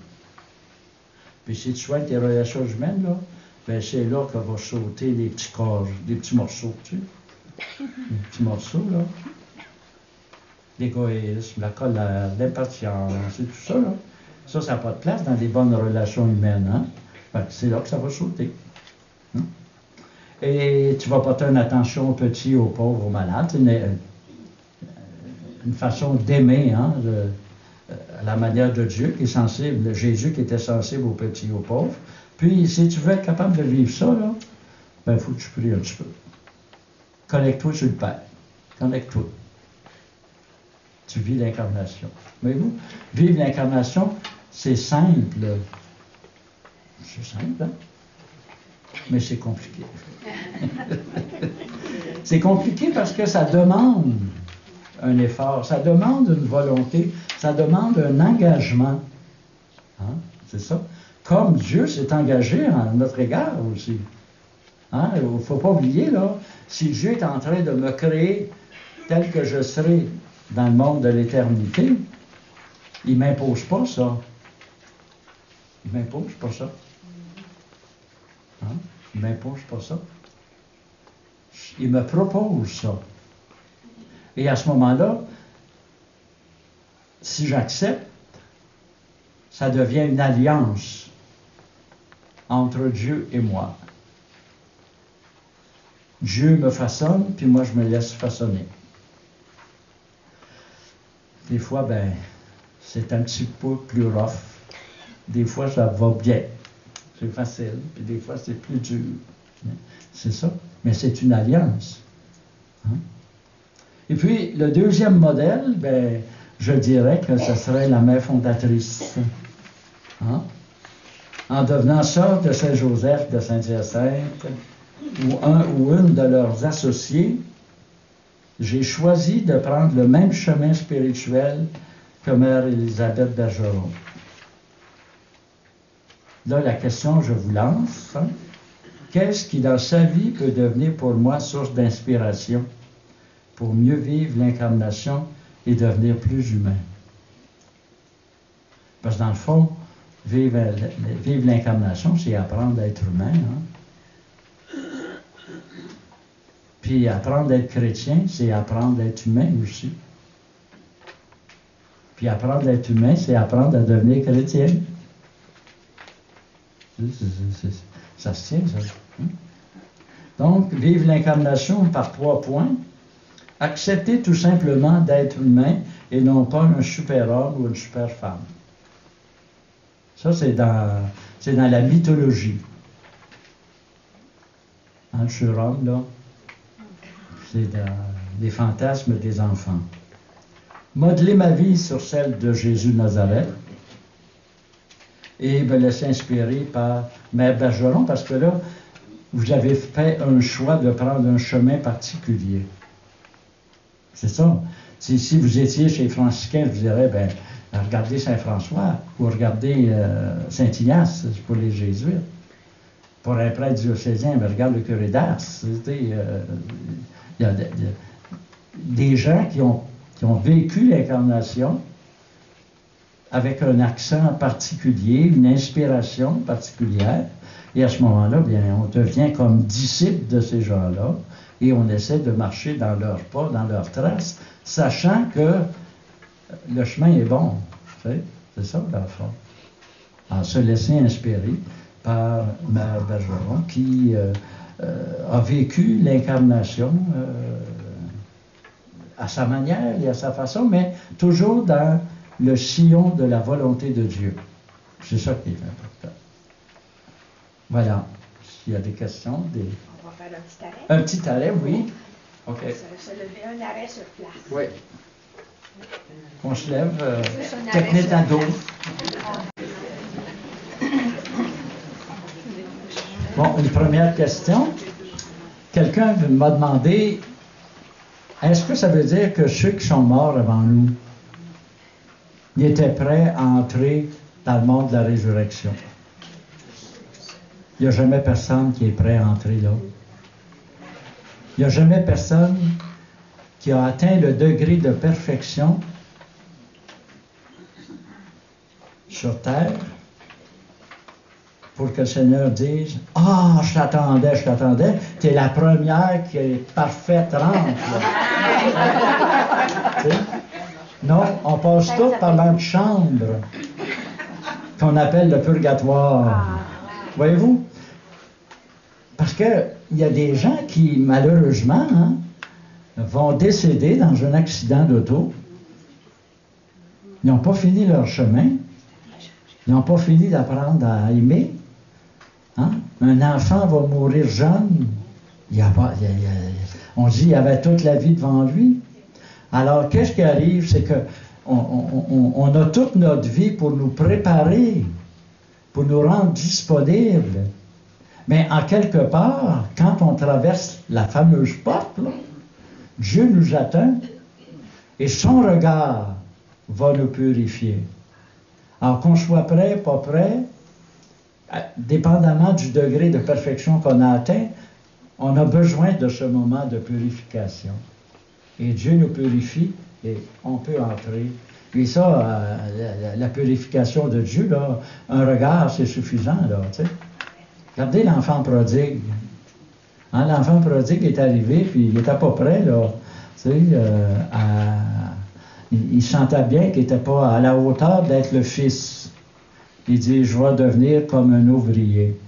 A: Puis si tu soignes tes relations humaines, là, ben c'est là que va sauter les petits corps, des petits morceaux, tu sais. Des petits morceaux, là. L'égoïsme, la colère, l'impatience, et tout ça, là. Ça n'a pas de place dans des bonnes relations humaines, hein. Fait que c'est là que ça va sauter. Hein? Et tu vas porter une attention aux petits, aux pauvres, aux malades. C'est une façon d'aimer, hein, à la manière de Dieu qui est sensible, Jésus qui était sensible aux petits et aux pauvres. Puis, si tu veux être capable de vivre ça, là, ben, il faut que tu pries un petit peu. Connecte-toi sur le Père. Connecte-toi. Tu vis l'incarnation. Voyez-vous? Vivre l'incarnation, c'est simple. C'est simple, hein? Mais c'est compliqué. C'est compliqué parce que ça demande un effort, ça demande une volonté, ça demande un engagement. Hein? C'est ça. Comme Dieu s'est engagé à notre égard aussi. Hein? Il ne faut pas oublier, là, si Dieu est en train de me créer tel que je serai dans le monde de l'éternité, il ne m'impose pas ça. Il ne m'impose pas ça. Hein? Il ne m'impose pas ça. Il me propose ça. Et à ce moment-là, si j'accepte, ça devient une alliance entre Dieu et moi. Dieu me façonne, puis moi je me laisse façonner. Des fois, ben, c'est un petit peu plus rough. Des fois, ça va bien. C'est facile. Puis des fois, c'est plus dur. C'est ça. Mais c'est une alliance. Hein? Et puis, le deuxième modèle, ben, je dirais que ce serait la mère fondatrice. Hein? En devenant sœur de Saint-Joseph, de Saint-Hyacinthe, ou un ou une de leurs associés, j'ai choisi de prendre le même chemin spirituel que Mère Élisabeth Bergeron. Là, la question, je vous lance. Hein? Qu'est-ce qui, dans sa vie, peut devenir pour moi source d'inspiration pour mieux vivre l'incarnation et devenir plus humain? Parce que dans le fond, vivre l'incarnation, c'est apprendre à être humain. Hein? Puis apprendre à être chrétien, c'est apprendre à être humain aussi. Puis apprendre à être humain, c'est apprendre à devenir chrétien. Ça se tient, ça. Hein? Donc, vivre l'incarnation par 3 points. Accepter tout simplement d'être humain et non pas un super-homme ou une super-femme. Ça, c'est dans la mythologie. Hein, le surhomme, là, c'est dans les fantasmes des enfants. Modeler ma vie sur celle de Jésus de Nazareth et me laisser inspirer par Mère Bergeron, parce que là, vous avez fait un choix de prendre un chemin particulier. C'est ça. Si vous étiez chez les franciscains, je vous dirais, ben, regardez Saint-François ou regardez Saint-Ignace pour les jésuites. Pour un prêtre diocésain, ben, regarde le curé d'Ars. Il y a des gens qui ont vécu l'incarnation avec un accent particulier, une inspiration particulière. Et à ce moment-là, bien, on devient comme disciple de ces gens-là et on essaie de marcher dans leurs pas, dans leurs traces, sachant que le chemin est bon. C'est ça, dans le fond. En se laisser inspirer par Mère Bergeron, qui a vécu l'incarnation à sa manière et à sa façon, mais toujours dans le sillon de la volonté de Dieu. C'est ça qui est important. Voilà. S'il y a des questions,
C: On va faire un petit arrêt.
A: Un petit arrêt, oui. OK.
C: Se lever, un arrêt sur place.
A: Oui. On se lève,
C: Juste un
A: technique
C: arrêt
A: à
C: sur
A: dos. Bon, une première question. Quelqu'un m'a demandé, est-ce que ça veut dire que ceux qui sont morts avant nous, ils étaient prêts à entrer dans le monde de la résurrection? Il n'y a jamais personne qui est prêt à entrer là. Il n'y a jamais personne qui a atteint le degré de perfection sur terre pour que le Seigneur dise « Ah, je t'attendais, tu es la première qui est parfaite, rentre. » Non, on passe tout par l'antichambre qu'on appelle le purgatoire. Voyez-vous? Parce qu'il y a des gens qui, malheureusement, vont décéder dans un accident d'auto. Ils n'ont pas fini leur chemin. Ils n'ont pas fini d'apprendre à aimer. Hein? Un enfant va mourir jeune. On dit qu'il avait toute la vie devant lui. Alors, qu'est-ce qui arrive? C'est qu'on a toute notre vie pour nous préparer, pour nous rendre disponibles. Mais en quelque part, quand on traverse la fameuse porte, là, Dieu nous attend et son regard va nous purifier. Alors qu'on soit prêt, pas prêt, dépendamment du degré de perfection qu'on a atteint, on a besoin de ce moment de purification. Et Dieu nous purifie et on peut entrer. Et ça, la purification de Dieu, là, un regard, c'est suffisant, là, tu sais. Regardez l'enfant prodigue. Hein, l'enfant prodigue est arrivé, puis il n'était pas prêt, là. Tu sais, il sentait bien qu'il n'était pas à la hauteur d'être le fils. Il dit, je vais devenir comme un ouvrier.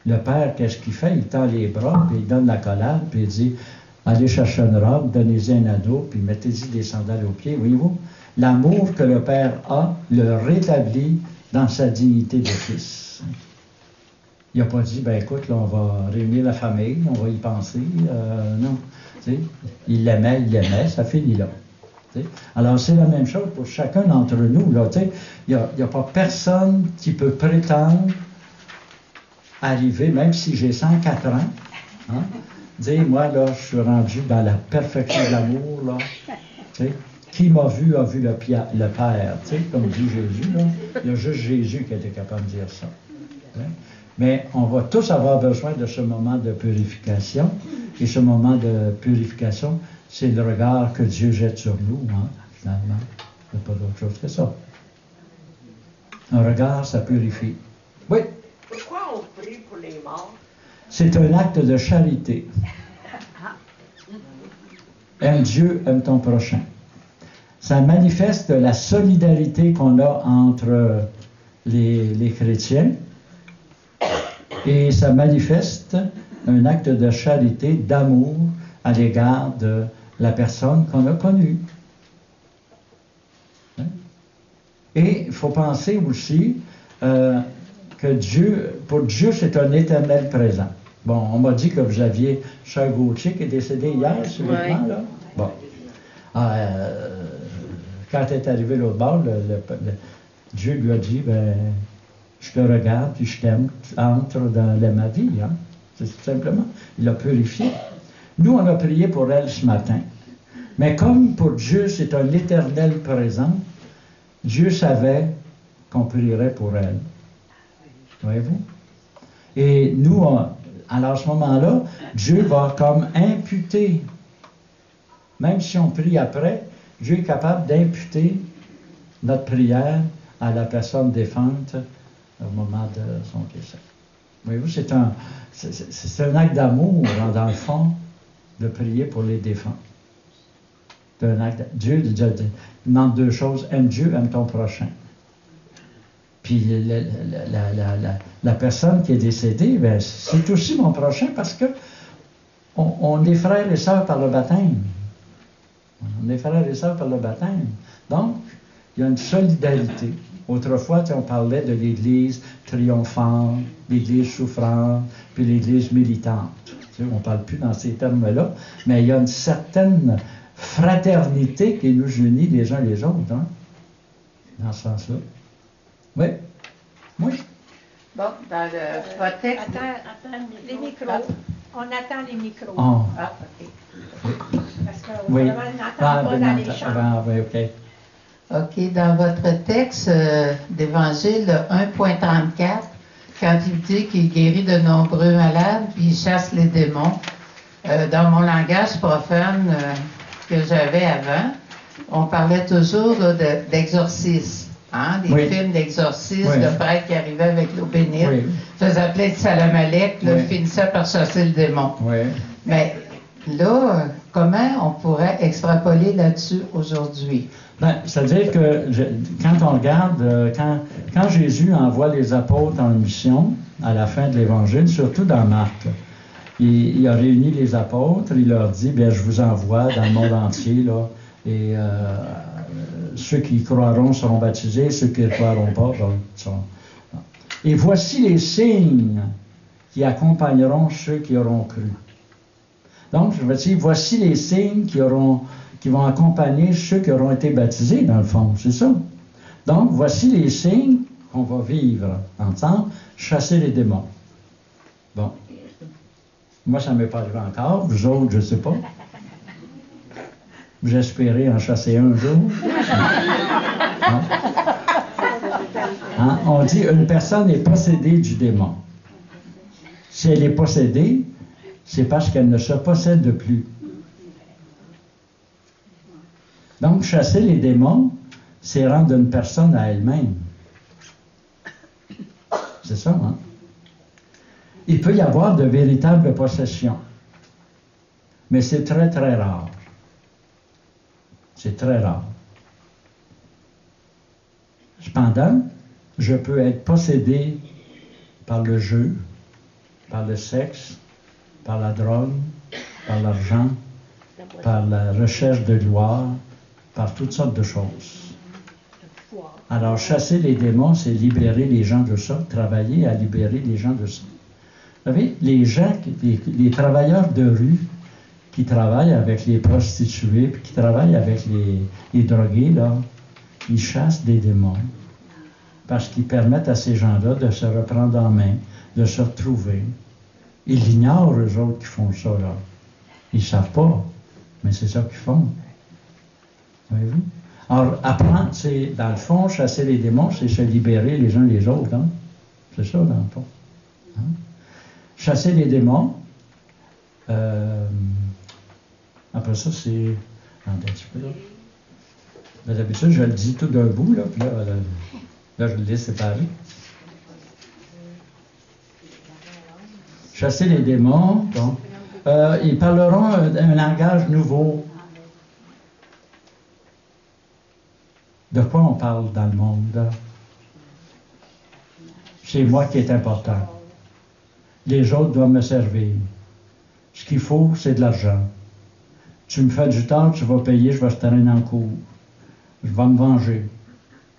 A: Le père, qu'est-ce qu'il fait? Il tend les bras, puis il donne la collade, puis il dit, allez chercher une robe, donnez-y un ado, puis mettez-y des sandales aux pieds. Voyez-vous? L'amour que le père a le rétablit dans sa dignité de fils. Il n'a pas dit, ben écoute, là, on va réunir la famille, on va y penser. Non. T'sais, il l'aimait, ça finit là. T'sais. Alors, c'est la même chose pour chacun d'entre nous. Il n'y a pas personne qui peut prétendre arriver, même si j'ai 104 ans, hein, dire, moi, là, je suis rendu dans la perfection de l'amour, là. Tu sais, qui m'a vu a vu le Père, tu sais, comme dit Jésus, là. Il y a juste Jésus qui était capable de dire ça. Hein. Mais on va tous avoir besoin de ce moment de purification. Et ce moment de purification, c'est le regard que Dieu jette sur nous, hein, finalement. Il n'y a pas d'autre chose que ça. Un regard, ça purifie. Oui.
B: Pourquoi on prie pour les morts?
A: C'est un acte de charité. Aime Dieu, aime ton prochain. Ça manifeste la solidarité qu'on a entre les chrétiens et ça manifeste un acte de charité, d'amour à l'égard de la personne qu'on a connue. Et il faut penser aussi que Dieu, pour Dieu, c'est un éternel présent. Bon, on m'a dit que vous aviez Charles Gauthier qui est décédé hier, subitement, là. Bon. Quand elle est arrivée l'autre bord, Dieu lui a dit, ben, je te regarde, puis je t'aime, entre dans ma vie, hein. C'est tout simplement. Il l'a purifié. Nous, on a prié pour elle ce matin. Mais comme pour Dieu, c'est un éternel présent, Dieu savait qu'on prierait pour elle. Voyez-vous? Et nous, alors à ce moment-là, Dieu va comme imputer, même si on prie après, Dieu est capable d'imputer notre prière à la personne défunte au moment de son décès. Voyez-vous, c'est un acte d'amour, dans le fond, de prier pour les défunts. C'est un acte. Dieu demande deux choses. Aime Dieu, aime ton prochain. Puis la personne qui est décédée, ben, c'est aussi mon prochain parce que on est frères et sœurs par le baptême. On est frères et sœurs par le baptême. Donc, il y a une solidarité. Autrefois, on parlait de l'Église triomphante, l'Église souffrante, puis l'Église militante. On ne parle plus dans ces termes-là, mais il y a une certaine fraternité qui nous unit les uns les autres, hein, dans ce sens-là. Oui? Oui?
D: Bon, dans votre texte...
C: Attends, les micros. On attend les micros.
A: Oh.
D: Ah, OK.
C: Parce qu'on
A: Oui.
C: n'entend pas dans les chambres.
A: Oui, OK.
D: OK, dans votre texte d'Évangile 1.34, quand il dit qu'il guérit de nombreux malades, puis il chasse les démons, dans mon langage profane que j'avais avant, on parlait toujours là, d'exorcisme. Hein, des films d'exorcisme, de prêtres qui arrivaient avec l'eau bénite, faisaient plein de salamalek, finissaient par chasser le démon. Oui. Mais là, comment on pourrait extrapoler là-dessus aujourd'hui?
A: Ben, c'est-à-dire que quand on regarde, quand Jésus envoie les apôtres en mission, à la fin de l'Évangile, surtout dans Marc, il a réuni les apôtres, il leur dit, bien, je vous envoie dans le monde entier, là, et ceux qui croiront seront baptisés, ceux qui ne croiront pas seront... Et voici les signes qui accompagneront ceux qui auront cru. Donc, je veux dire, voici les signes qui vont accompagner ceux qui auront été baptisés, dans le fond, c'est ça. Donc, voici les signes qu'on va vivre ensemble, chasser les démons. Bon. Moi, ça ne m'est pas arrivé encore, vous autres, je ne sais pas. Vous espérez en chasser un jour? Hein? Hein? On dit une personne est possédée du démon. Si elle est possédée, c'est parce qu'elle ne se possède plus. Donc, chasser les démons, c'est rendre une personne à elle-même. C'est ça, hein? Il peut y avoir de véritables possessions, mais c'est très, très rare. C'est très rare. Cependant, je peux être possédé par le jeu, par le sexe, par la drogue, par l'argent, par la recherche de gloire, par toutes sortes de choses. Alors, chasser les démons, c'est libérer les gens de ça, travailler à libérer les gens de ça. Vous savez, les gens, les travailleurs de rue qui travaillent avec les prostituées, puis qui travaillent avec les drogués, là, ils chassent des démons parce qu'ils permettent à ces gens-là de se reprendre en main, de se retrouver. Ils l'ignorent, eux autres, qui font ça, là. Ils ne savent pas, mais c'est ça qu'ils font. Voyez-vous? Alors, apprendre, c'est, dans le fond, chasser les démons, c'est se libérer les uns les autres. Hein? C'est ça, dans le fond. Hein? Chasser les démons, après ça, c'est... Attendez un petit peu, là. D'habitude, je le dis tout d'un bout, là, puis là, je le laisse séparer. Chasser les démons, donc. Ils parleront d'un langage nouveau. De quoi on parle dans le monde? C'est moi qui est important. Les autres doivent me servir. Ce qu'il faut, c'est de l'argent. Tu me fais du tort, tu vas payer, je vais te traîner en cours. Je vais me venger.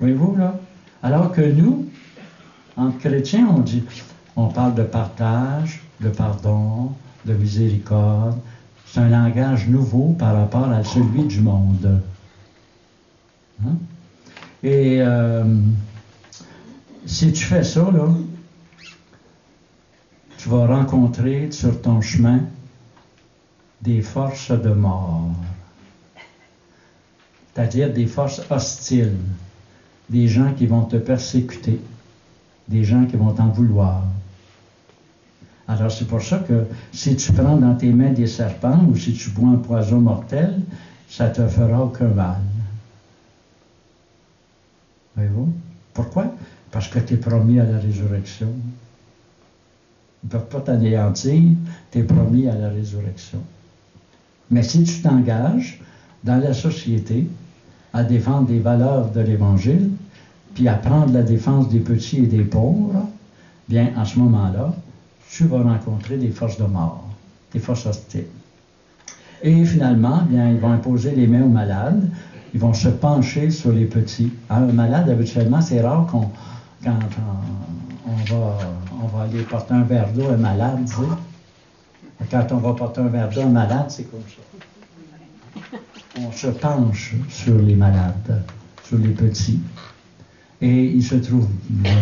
A: Voyez-vous, là? Alors que nous, entre chrétiens, on parle de partage, de pardon, de miséricorde. C'est un langage nouveau par rapport à celui du monde. Hein? Et si tu fais ça, là, tu vas rencontrer sur ton chemin des forces de mort. C'est-à-dire des forces hostiles, des gens qui vont te persécuter, des gens qui vont t'en vouloir. Alors c'est pour ça que si tu prends dans tes mains des serpents ou si tu bois un poison mortel, ça ne te fera aucun mal. Voyez-vous? Pourquoi? Parce que tu es promis à la résurrection. Ils ne peuvent pas t'anéantir, tu es promis à la résurrection. Mais si tu t'engages dans la société à défendre des valeurs de l'Évangile, puis à prendre la défense des petits et des pauvres, bien, en ce moment-là, tu vas rencontrer des forces de mort, des forces hostiles. Et finalement, bien, ils vont imposer les mains aux malades, ils vont se pencher sur les petits. Hein, un malade, habituellement, c'est rare quand on va aller porter un verre d'eau à un malade, tu sais. Quand on va porter un verre d'eau à un malade, c'est comme ça. On se penche sur les malades, sur les petits. Et ils se trouvent bien,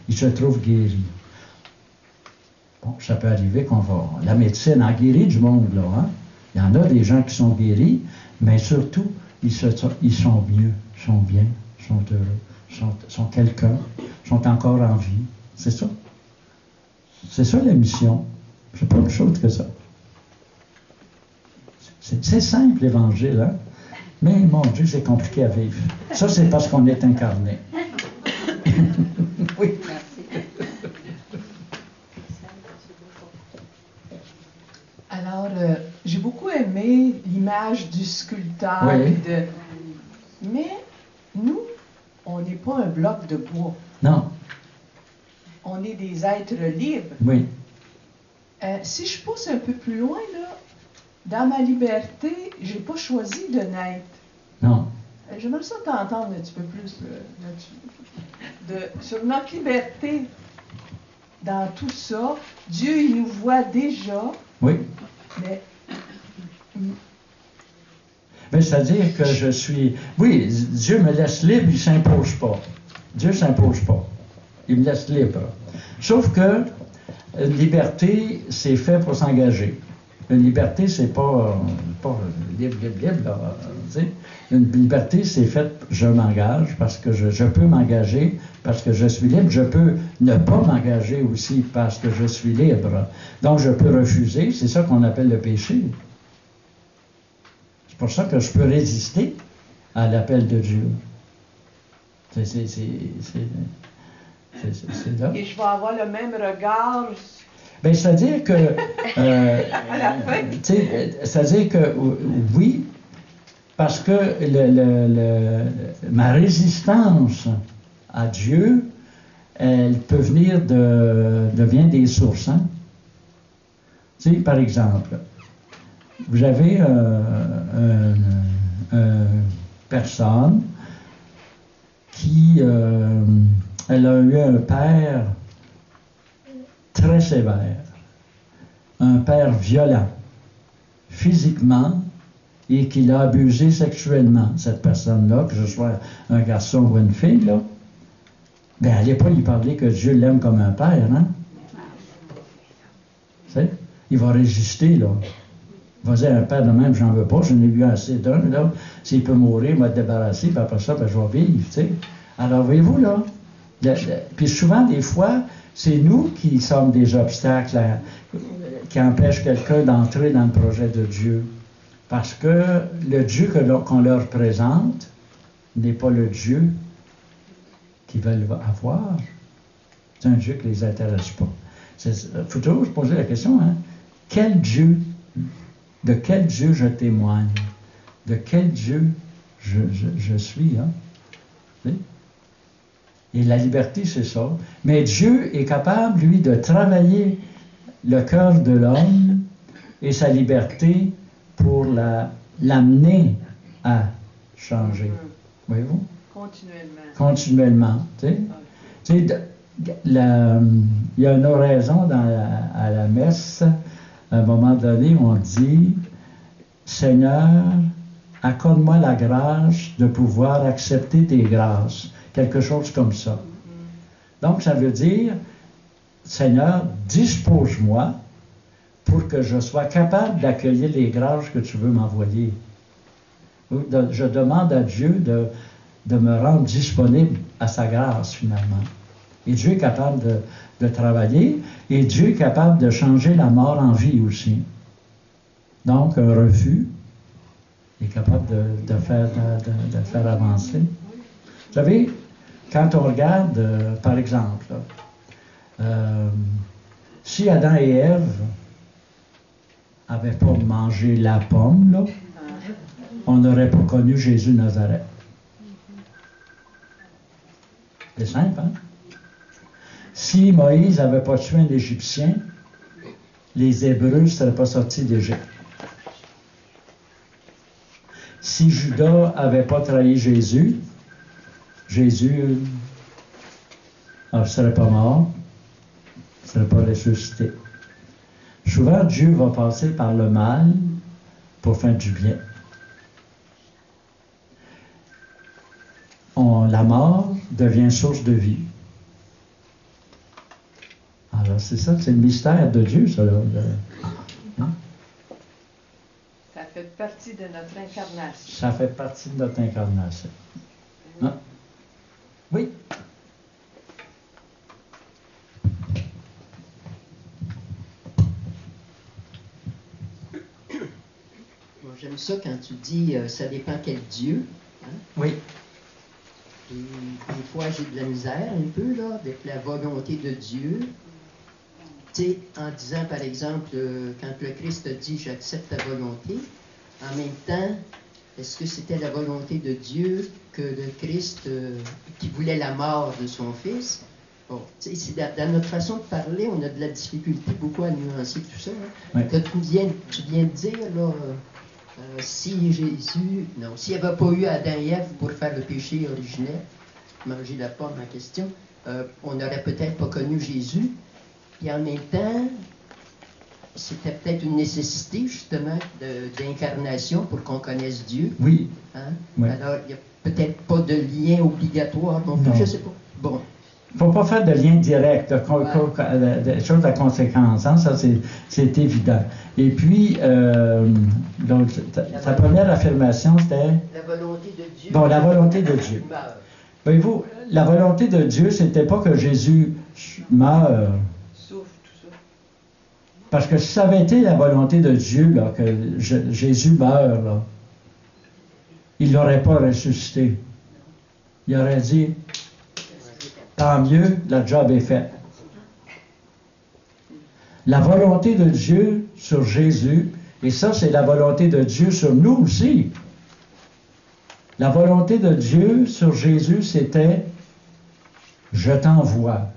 A: ils se trouvent guéris. Bon, ça peut arriver qu'on va... La médecine a guéri du monde, là. Hein? Il y en a des gens qui sont guéris, mais surtout, ils sont mieux, sont bien, sont heureux, sont quelqu'un, sont encore en vie. C'est ça. C'est ça la mission. C'est pas autre chose que ça. C'est simple, l'Évangile, hein? Mais, mon Dieu, c'est compliqué à vivre. Ça, c'est parce qu'on est incarné. Oui.
B: Alors, j'ai beaucoup aimé l'image du sculpteur.
A: Oui.
B: Mais nous, on n'est pas un bloc de bois.
A: Non.
B: On est des êtres libres.
A: Oui.
B: Si je pousse un peu plus loin, là, dans ma liberté, je n'ai pas choisi de naître.
A: Non.
B: J'aimerais ça t'entendre un petit peu plus là-dessus. Sur notre liberté, dans tout ça, Dieu, il nous voit déjà.
A: Oui.
B: Mais
A: c'est-à-dire que je suis... Oui, Dieu me laisse libre, il ne s'impose pas. Dieu ne s'impose pas. Il me laisse libre. Sauf que une liberté, c'est fait pour s'engager. Une liberté, c'est pas libre, là. Tu sais. Une liberté, c'est fait, je m'engage parce que je peux m'engager, parce que je suis libre. Je peux ne pas m'engager aussi parce que je suis libre. Donc, je peux refuser. C'est ça qu'on appelle le péché. C'est pour ça que je peux résister à l'appel de Dieu. C'est là.
B: Et je vais avoir le même regard.
A: Bien, c'est-à-dire que...
B: à la fin.
A: C'est-à-dire que, oui, parce que ma résistance à Dieu, elle peut venir de bien des sources. Hein? Tu sais, par exemple, vous avez une personne qui... elle a eu un père très sévère, un père violent, physiquement, et qui l'a abusé sexuellement, cette personne-là, que ce soit un garçon ou une fille, là. Bien, n'allez pas lui parler que Dieu l'aime comme un père, hein? il va résister, là. Il va dire, un père de même, j'en veux pas, je n'ai vu assez d'un, là. S'il peut mourir, il va être débarrassé, puis après ça, ben, je vais vivre, tu sais. Alors, voyez-vous, là, puis souvent, des fois, c'est nous qui sommes des obstacles qui empêchent quelqu'un d'entrer dans le projet de Dieu. Parce que le Dieu qu'on leur présente n'est pas le Dieu qu'ils veulent avoir. C'est un Dieu qui ne les intéresse pas. Il faut toujours se poser la question, hein? Quel Dieu, de quel Dieu je témoigne? De quel Dieu je suis? Hein? Et la liberté, c'est ça. Mais Dieu est capable, lui, de travailler le cœur de l'homme et sa liberté pour l'amener à changer. Voyez-vous?
B: Continuellement.
A: Continuellement. Tu sais, il y a une oraison à la messe. À un moment donné, on dit « Seigneur, accorde-moi la grâce de pouvoir accepter tes grâces. » Quelque chose comme ça. Donc, ça veut dire « Seigneur, dispose-moi pour que je sois capable d'accueillir les grâces que tu veux m'envoyer. » Je demande à Dieu de me rendre disponible à sa grâce, finalement. Et Dieu est capable de travailler, et Dieu est capable de changer la mort en vie aussi. Donc, un refus est capable de faire avancer. Vous savez, quand on regarde, par exemple, si Adam et Ève n'avaient pas mangé la pomme, là, on n'aurait pas connu Jésus de Nazareth. C'est simple, hein? Si Moïse n'avait pas tué un Égyptien, les Hébreux ne seraient pas sortis d'Égypte. Si Judas n'avait pas trahi Jésus ne serait pas mort, ne serait pas ressuscité. Souvent, Dieu va passer par le mal pour faire du bien. La mort devient source de vie. Alors, c'est ça, c'est le mystère de Dieu, ça. Hein?
B: Ça fait partie de notre incarnation.
A: Ça fait partie de notre incarnation. Hein? Oui?
E: Moi, j'aime ça quand tu dis ça dépend quel Dieu. Hein?
A: Oui.
E: Et des fois, j'ai de la misère un peu, là, avec la volonté de Dieu. Tu sais, en disant, par exemple, quand le Christ a dit « j'accepte ta volonté », en même temps, est-ce que c'était la volonté de Dieu que le Christ, qui voulait la mort de son Fils? Bon, tu sais, dans notre façon de parler, on a de la difficulté beaucoup à nuancer tout ça. Hein.
A: Oui.
E: Tu viens de dire, là, si Jésus, non, s'il n'y avait pas eu Adam et Ève pour faire le péché originel, manger la pomme en question, on n'aurait peut-être pas connu Jésus. Puis en même temps, c'était peut-être une nécessité, justement, d'incarnation pour qu'on connaisse Dieu.
A: Oui.
E: Hein?
A: Oui.
E: Alors, il n'y a peut-être pas de lien obligatoire non plus,
A: Non.
E: je ne sais pas. Bon.
A: Il ne faut pas faire de lien direct, de choses à conséquence, hein? Ça c'est évident. Et puis, donc, ta première affirmation, c'était...
E: La volonté de Dieu.
A: Bon, la volonté de Dieu. Voyez-vous, la volonté de Dieu, c'était pas que Jésus meure.
B: Souffre, tout ça.
A: Parce que si ça avait été la volonté de Dieu, là, que Jésus meure, là, il ne l'aurait pas ressuscité. Il aurait dit... Tant mieux, le job est fait. La volonté de Dieu sur Jésus, et ça, c'est la volonté de Dieu sur nous aussi. La volonté de Dieu sur Jésus, c'était « Je t'envoie ».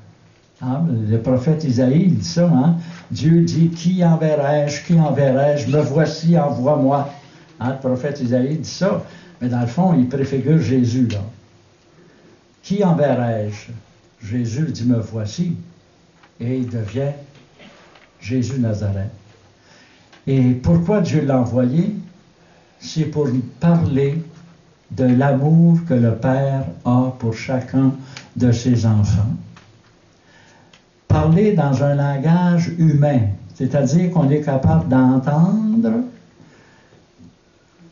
A: Hein? Le prophète Isaïe dit ça. Hein? Dieu dit « Qui enverrai-je? Qui enverrai-je? Me voici, envoie-moi ». Hein? Le prophète Isaïe dit ça. Mais dans le fond, il préfigure Jésus, là. Qui enverrai-je? Jésus dit, me voici. Et il devient Jésus Nazareth. Et pourquoi Dieu l'a envoyé? C'est pour nous parler de l'amour que le Père a pour chacun de ses enfants. Parler dans un langage humain. C'est-à-dire qu'on est capable d'entendre,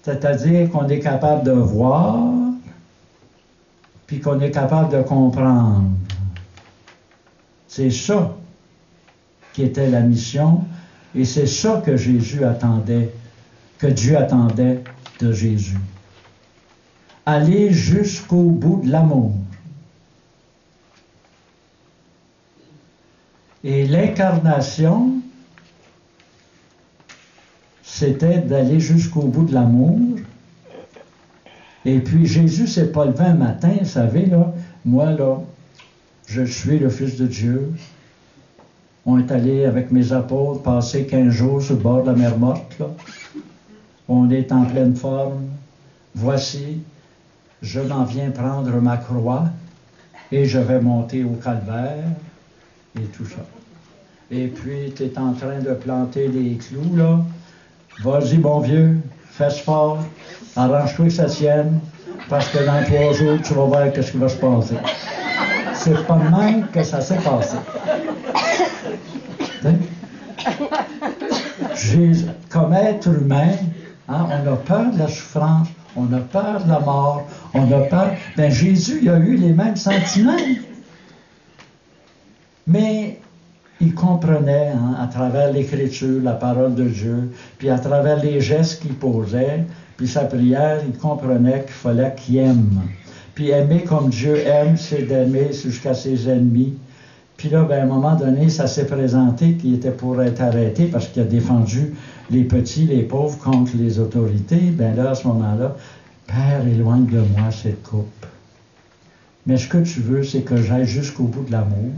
A: c'est-à-dire qu'on est capable de voir, puis qu'on est capable de comprendre. C'est ça qui était la mission, et c'est ça que Jésus attendait, que Dieu attendait de Jésus. Aller jusqu'au bout de l'amour. Et l'incarnation, c'était d'aller jusqu'au bout de l'amour. Et puis Jésus s'est pas levé un matin, vous savez, là, moi, là, je suis le Fils de Dieu. On est allé avec mes apôtres passer 15 jours sur le bord de la mer Morte, là. On est en pleine forme. Voici, je m'en viens prendre ma croix et je vais monter au calvaire et tout ça. Et puis, tu es en train de planter des clous, là. Vas-y, bon vieux, fais fort, arrange-toi que ça tienne, parce que dans 3 jours, tu vas voir ce qui va se passer. C'est pas de même que ça s'est passé. Comme être humain, hein, on a peur de la souffrance, on a peur de la mort, on a peur... Ben, Jésus, il a eu les mêmes sentiments. Mais il comprenait, hein, à travers l'Écriture, la parole de Dieu, puis à travers les gestes qu'il posait, puis sa prière, il comprenait qu'il fallait qu'il aime. Puis aimer comme Dieu aime, c'est d'aimer jusqu'à ses ennemis. Puis là, ben, à un moment donné, ça s'est présenté qu'il était pour être arrêté parce qu'il a défendu les petits, les pauvres contre les autorités. Ben là, à ce moment-là, Père, éloigne de moi cette coupe. Mais ce que tu veux, c'est que j'aille jusqu'au bout de l'amour.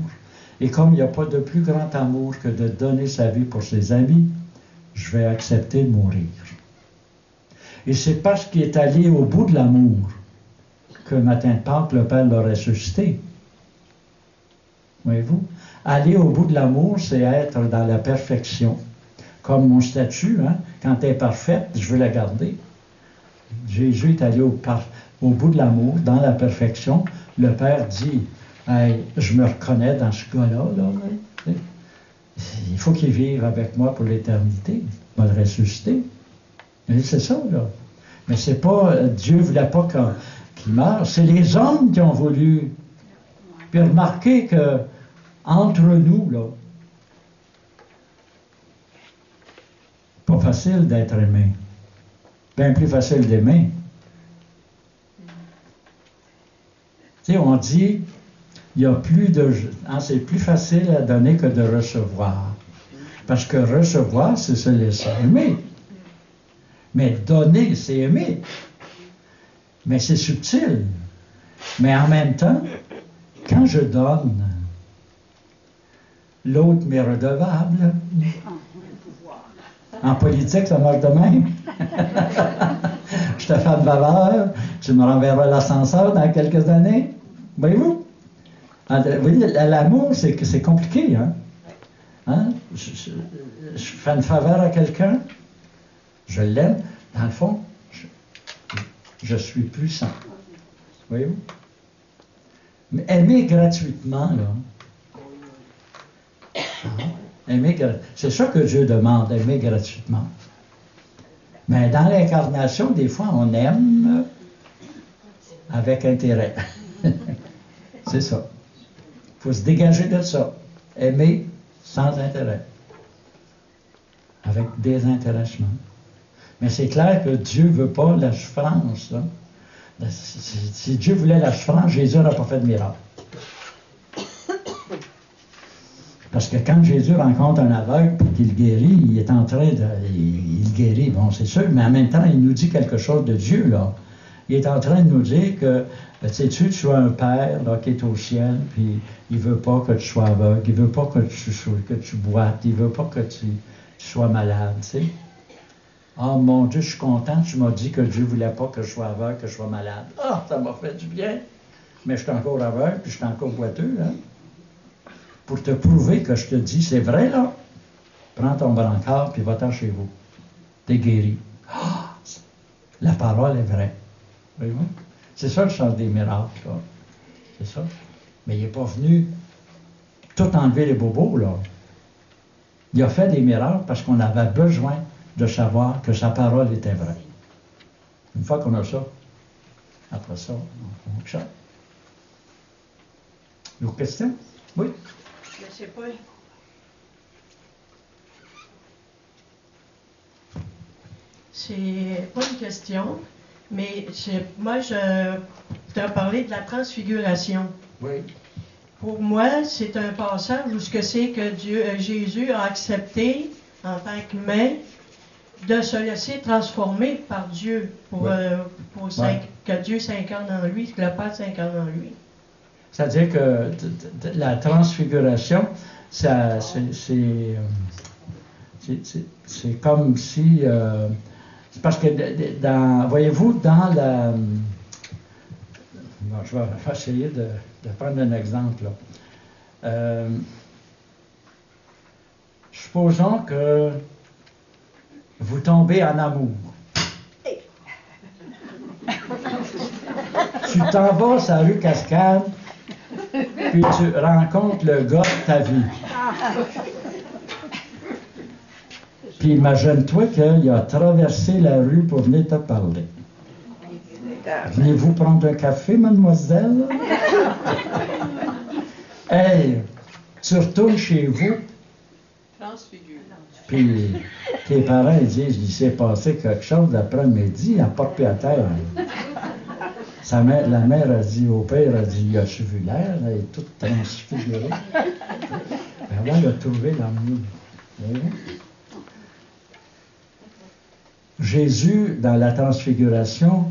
A: Et comme il n'y a pas de plus grand amour que de donner sa vie pour ses amis, je vais accepter de mourir. Et c'est parce qu'il est allé au bout de l'amour que le matin de Pâques, le Père l'a ressuscité. Voyez-vous? Aller au bout de l'amour, c'est être dans la perfection. Comme mon statue, hein? Quand elle est parfaite, je veux la garder. Jésus est allé au bout de l'amour, dans la perfection. Le Père dit, hey, je me reconnais dans ce gars-là. Là. Il faut qu'il vive avec moi pour l'éternité. Il va le ressusciter. Et c'est ça, là. Mais c'est pas... Dieu ne voulait pas qu'il meure. C'est les hommes qui ont voulu. Puis remarquez que entre nous, là, pas facile d'être aimé. Bien plus facile d'aimer. Tu sais, on dit, il y a plus de... Hein, c'est plus facile à donner que de recevoir. Parce que recevoir, c'est se laisser aimer. Mais donner, c'est aimer. Mais c'est subtil. Mais en même temps, quand je donne, l'autre m'est redevable. En politique, ça marche de même. Je te fais de valeur, tu me renverras l'ascenseur dans quelques années. Voyez-vous? Vous voyez, l'amour, c'est compliqué. Hein? Je fais une faveur à quelqu'un, je l'aime. Dans le fond, je suis puissant. Voyez-vous? Mais aimer gratuitement, là. C'est ça que Dieu demande, aimer gratuitement. Mais dans l'incarnation, des fois, on aime avec intérêt. C'est ça. Il faut se dégager de ça. Aimer sans intérêt. Avec désintéressement. Mais c'est clair que Dieu ne veut pas la souffrance. Là. Si Dieu voulait la souffrance, Jésus n'aurait pas fait de miracle. Parce que quand Jésus rencontre un aveugle et qu'il guérit, il est en train de... Il guérit, bon, c'est sûr, mais en même temps, il nous dit quelque chose de Dieu, là. Il est en train de nous dire que, sais-tu, tu as un Père, là, qui est au ciel, puis il ne veut pas que tu sois aveugle, il ne veut pas que tu boites, il ne veut pas que tu sois malade, tu sais. Oh mon Dieu, je suis content, tu m'as dit que Dieu ne voulait pas que je sois aveugle, que je sois malade. Ah, ça m'a fait du bien. Mais je suis encore aveugle, puis je suis encore boiteux, hein. Pour te prouver que je te dis, c'est vrai, là. Prends ton brancard, puis va-t'en chez vous. T'es guéri. Ah, la parole est vraie. Voyez-vous? C'est ça le sens des miracles, là. C'est ça. Mais il n'est pas venu tout enlever les bobos, là. Il a fait des miracles parce qu'on avait besoin de savoir que sa parole était vraie. Une fois qu'on a ça, après ça, on fonctionne. D'autres questions? Oui?
C: Je ne sais pas.
F: C'est pas une question, mais moi, je t'ai parlé de la transfiguration.
A: Oui.
F: Pour moi, c'est un passage où ce que c'est que Jésus a accepté, en tant qu'humain, de se laisser transformer par Dieu, que Dieu s'incarne en lui, que le Père s'incarne en lui.
A: C'est-à-dire que la transfiguration, c'est comme si... c'est parce que, voyez-vous, dans la... Bon, je vais essayer de prendre un exemple. Là. Supposons que vous tombez en amour. Tu t'en vas sur la rue Cascade, puis tu rencontres le gars de ta vie. Puis imagine-toi qu'il a traversé la rue pour venir te parler. Venez-vous prendre un café, mademoiselle? Hey, tu retournes chez vous.
B: Transfigure.
A: Puis tes parents ils disent, il s'est passé quelque chose l'après-midi, elle n'a pas pied à terre. La mère a dit au père, a dit, as-tu vu l'air? Elle est toute transfigurée. Ben là, elle a trouvé l'amour. Jésus, dans la transfiguration,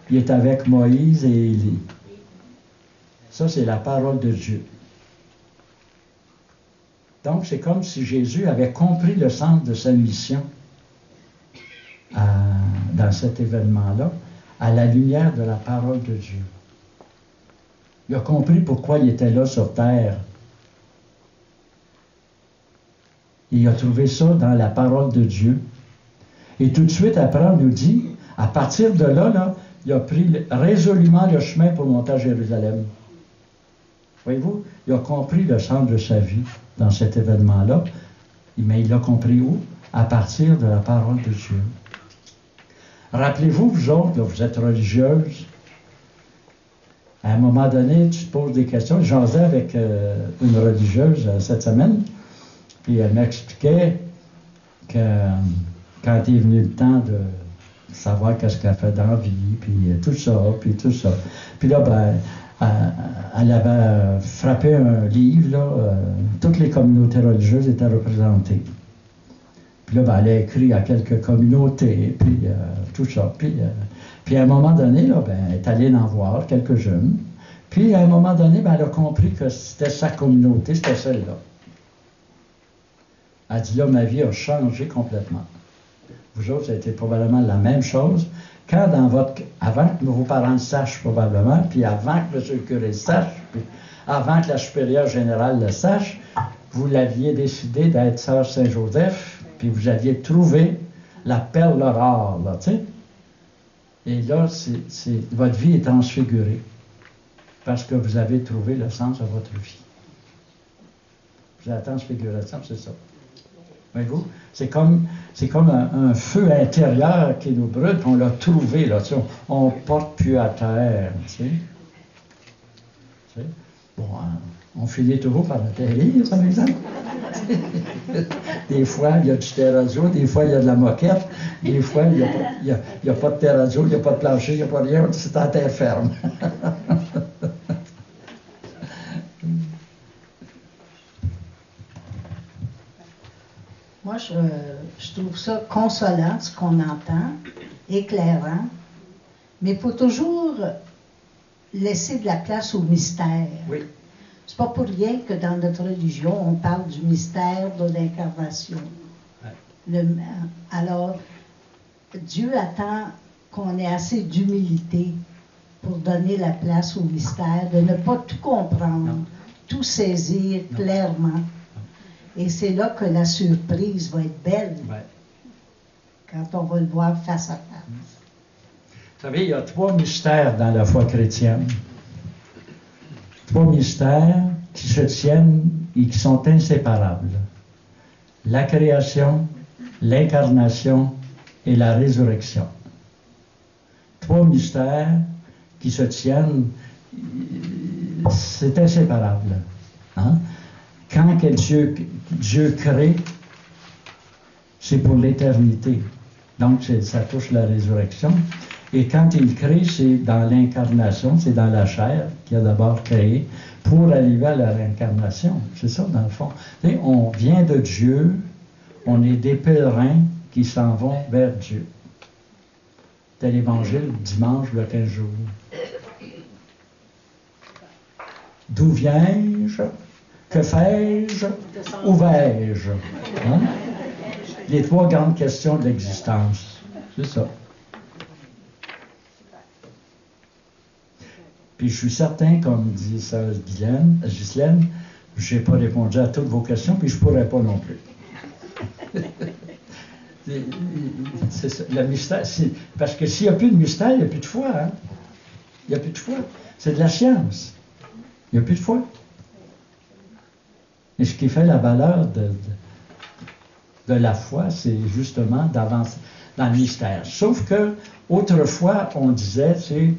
A: il est avec Moïse et Élie. Ça, c'est la parole de Dieu. Donc, c'est comme si Jésus avait compris le sens de sa mission dans cet événement-là, à la lumière de la parole de Dieu. Il a compris pourquoi il était là sur terre. Il a trouvé ça dans la parole de Dieu. Et tout de suite après, on nous dit, à partir de là, il a pris résolument le chemin pour monter à Jérusalem. Voyez-vous, il a compris le sens de sa vie dans cet événement-là, mais il l'a compris où? À partir de la parole de Dieu. Rappelez-vous, vous autres, là, vous êtes religieuses. À un moment donné, tu te poses des questions. J'en faisais avec une religieuse cette semaine, puis elle m'expliquait que quand est venu le temps de savoir qu'est-ce qu'elle fait dans la vie, puis tout ça. Puis là, ben, elle avait frappé un livre, là, toutes les communautés religieuses étaient représentées. Puis là, ben, elle a écrit à quelques communautés, puis tout ça. Puis à un moment donné, là, ben, elle est allée en voir quelques-unes. Puis à un moment donné, ben, elle a compris que c'était sa communauté, c'était celle-là. Elle dit là, ma vie a changé complètement. Vous autres, ça a été probablement la même chose. Quand avant que vos parents le sachent probablement, puis avant que M. le curé le sache, puis avant que la supérieure générale le sache, vous l'aviez décidé d'être sœur Saint-Joseph, puis vous aviez trouvé la perle rare, là, tu sais. Et là, votre vie est transfigurée, parce que vous avez trouvé le sens de votre vie. La transfiguration, c'est ça. Voyez-vous? C'est comme un feu intérieur qui nous brûle, puis on l'a trouvé, là, tu sais, on ne porte plus à terre, tu sais. Bon, on finit toujours par atterrir, par exemple. Des fois, il y a du terrazzo, des fois, il y a de la moquette, des fois, il n'y a pas de terrazzo, il n'y a pas de plancher, il n'y a pas de rien, c'est en terre ferme.
G: Moi, je trouve ça consolant, ce qu'on entend, éclairant, mais il faut toujours laisser de la place au mystère.
A: Oui.
G: C'est pas pour rien que dans notre religion, on parle du mystère de l'incarnation. Ouais. Alors, Dieu attend qu'on ait assez d'humilité pour donner la place au mystère, de ne pas tout comprendre, tout saisir clairement. Et c'est là que la surprise va être belle, quand on va le voir face à face.
A: Vous savez, il y a 3 mystères dans la foi chrétienne. 3 mystères qui se tiennent et qui sont inséparables. la création, l'incarnation et la résurrection. 3 mystères qui se tiennent, c'est inséparable. Hein? Quand Dieu crée, c'est pour l'éternité. Donc, ça touche la résurrection. Et quand il crée, c'est dans l'incarnation, c'est dans la chair qu'il a d'abord créé pour arriver à la réincarnation. C'est ça, dans le fond. Et on vient de Dieu, on est des pèlerins qui s'en vont vers Dieu. C'était l'Évangile dimanche, le 15 jours. D'où viens-je? Que fais-je? Où vais-je? Hein? Les 3 grandes questions de l'existence. C'est ça. Puis je suis certain, comme dit sœur Ghislaine, je n'ai pas répondu à toutes vos questions, puis je ne pourrais pas non plus. C'est ça, le mystère, parce que s'il n'y a plus de mystère, il n'y a plus de foi. Hein? Il n'y a plus de foi. C'est de la science. Il n'y a plus de foi. Et ce qui fait la valeur de la foi, c'est justement d'avancer dans le mystère. Sauf que, autrefois, on disait, c'est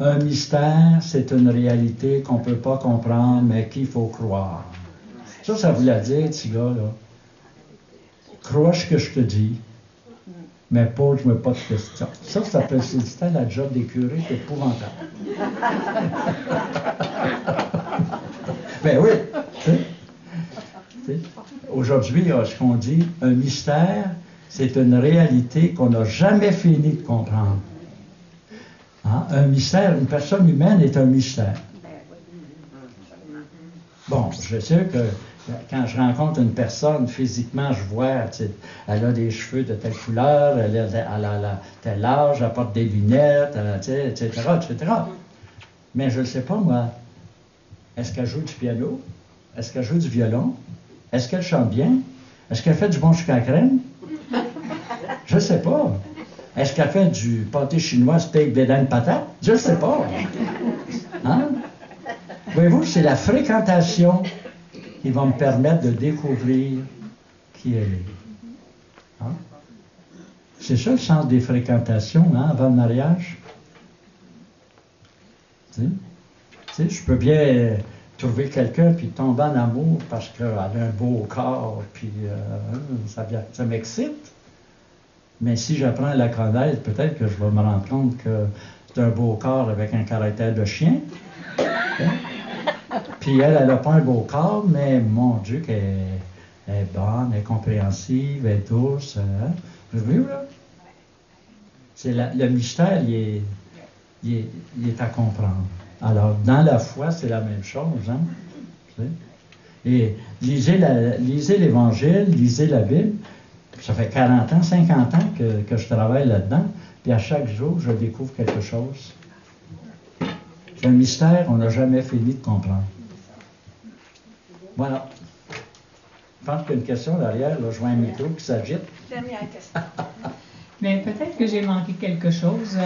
A: un mystère, c'est une réalité qu'on ne peut pas comprendre, mais qu'il faut croire. Ça voulait dire, petit gars, là, crois ce que je te dis, mais pose-moi pas de questions. C'était la job des curés, c'est épouvantable. Ben oui, aujourd'hui, ce qu'on dit, un mystère, c'est une réalité qu'on n'a jamais fini de comprendre. Hein? Un mystère, une personne humaine est un mystère. Bon, je sais que quand je rencontre une personne, physiquement, je vois, elle a des cheveux de telle couleur, elle a tel âge, elle porte des lunettes, etc., etc. Mais je ne sais pas, moi, est-ce qu'elle joue du piano? Est-ce qu'elle joue du violon? Est-ce qu'elle chante bien? Est-ce qu'elle fait du bon sucre à crème? Je ne sais pas. Est-ce qu'elle fait du pâté chinois, steak, bédane, patate? Je ne sais pas. Hein? Voyez-vous, c'est la fréquentation qui va me permettre de découvrir qui elle est. Hein? C'est ça le sens des fréquentations, hein, avant le mariage. Tu sais, je peux bien trouver quelqu'un puis tomber en amour parce qu'elle a un beau corps, puis ça m'excite. Mais si j'apprends à la connaître, peut-être que je vais me rendre compte que c'est un beau corps avec un caractère de chien. Hein? Puis elle n'a pas un beau corps, mais mon Dieu, qu'elle est bonne, elle est compréhensive, elle est douce. Hein? Vous voyez, là? Le mystère, il est à comprendre. Alors, dans la foi, c'est la même chose. Hein? Et lisez l'Évangile, lisez la Bible. Ça fait 40 ans, 50 ans que je travaille là-dedans. Puis à chaque jour, je découvre quelque chose. C'est un mystère qu'on n'a jamais fini de comprendre. Voilà. Je pense qu'il y a une question derrière. Là, je vois un micro qui s'agite.
C: Dernière question.
H: Mais peut-être que j'ai manqué quelque chose.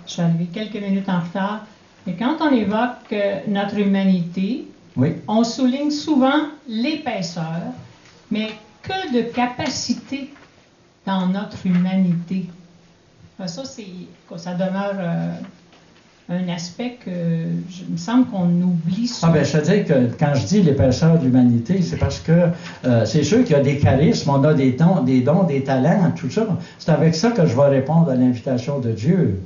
H: Je suis arrivée quelques minutes en retard. Mais quand on évoque notre humanité,
A: oui,
H: on souligne souvent l'épaisseur, mais que de capacité dans notre humanité. Ça demeure un aspect que il me semble qu'on oublie souvent.
A: Je veux dire que quand je dis l'épaisseur de l'humanité, c'est parce que c'est sûr qu'il y a des charismes, on a des dons, des talents, tout ça. C'est avec ça que je vais répondre à l'invitation de Dieu.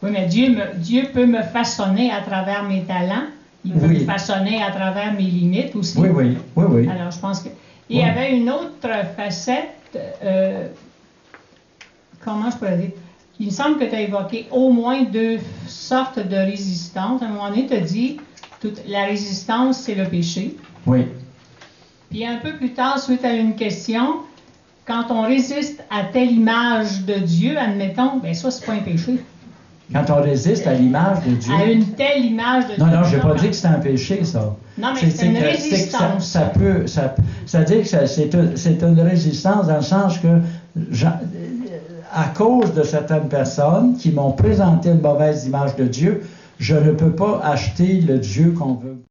H: Oui, mais Dieu peut me façonner à travers mes talents. Il peut me façonner à travers mes limites aussi.
A: Oui.
H: Alors, je pense que... Et il y avait une autre facette, comment je pourrais dire? Il me semble que tu as évoqué au moins 2 sortes de résistance. À un moment donné, tu as dit la résistance, c'est le péché.
A: Oui.
H: Puis un peu plus tard, suite à une question, quand on résiste à telle image de Dieu, admettons, bien ça, c'est pas un péché.
A: Quand on résiste à l'image de Dieu.
H: À une telle image de Dieu.
A: Non, j'ai pas dit que c'était un péché, ça.
H: Non, mais c'est une résistance.
A: Ça veut dire que c'est une résistance dans le sens que, à cause de certaines personnes qui m'ont présenté une mauvaise image de Dieu, je ne peux pas acheter le Dieu qu'on veut.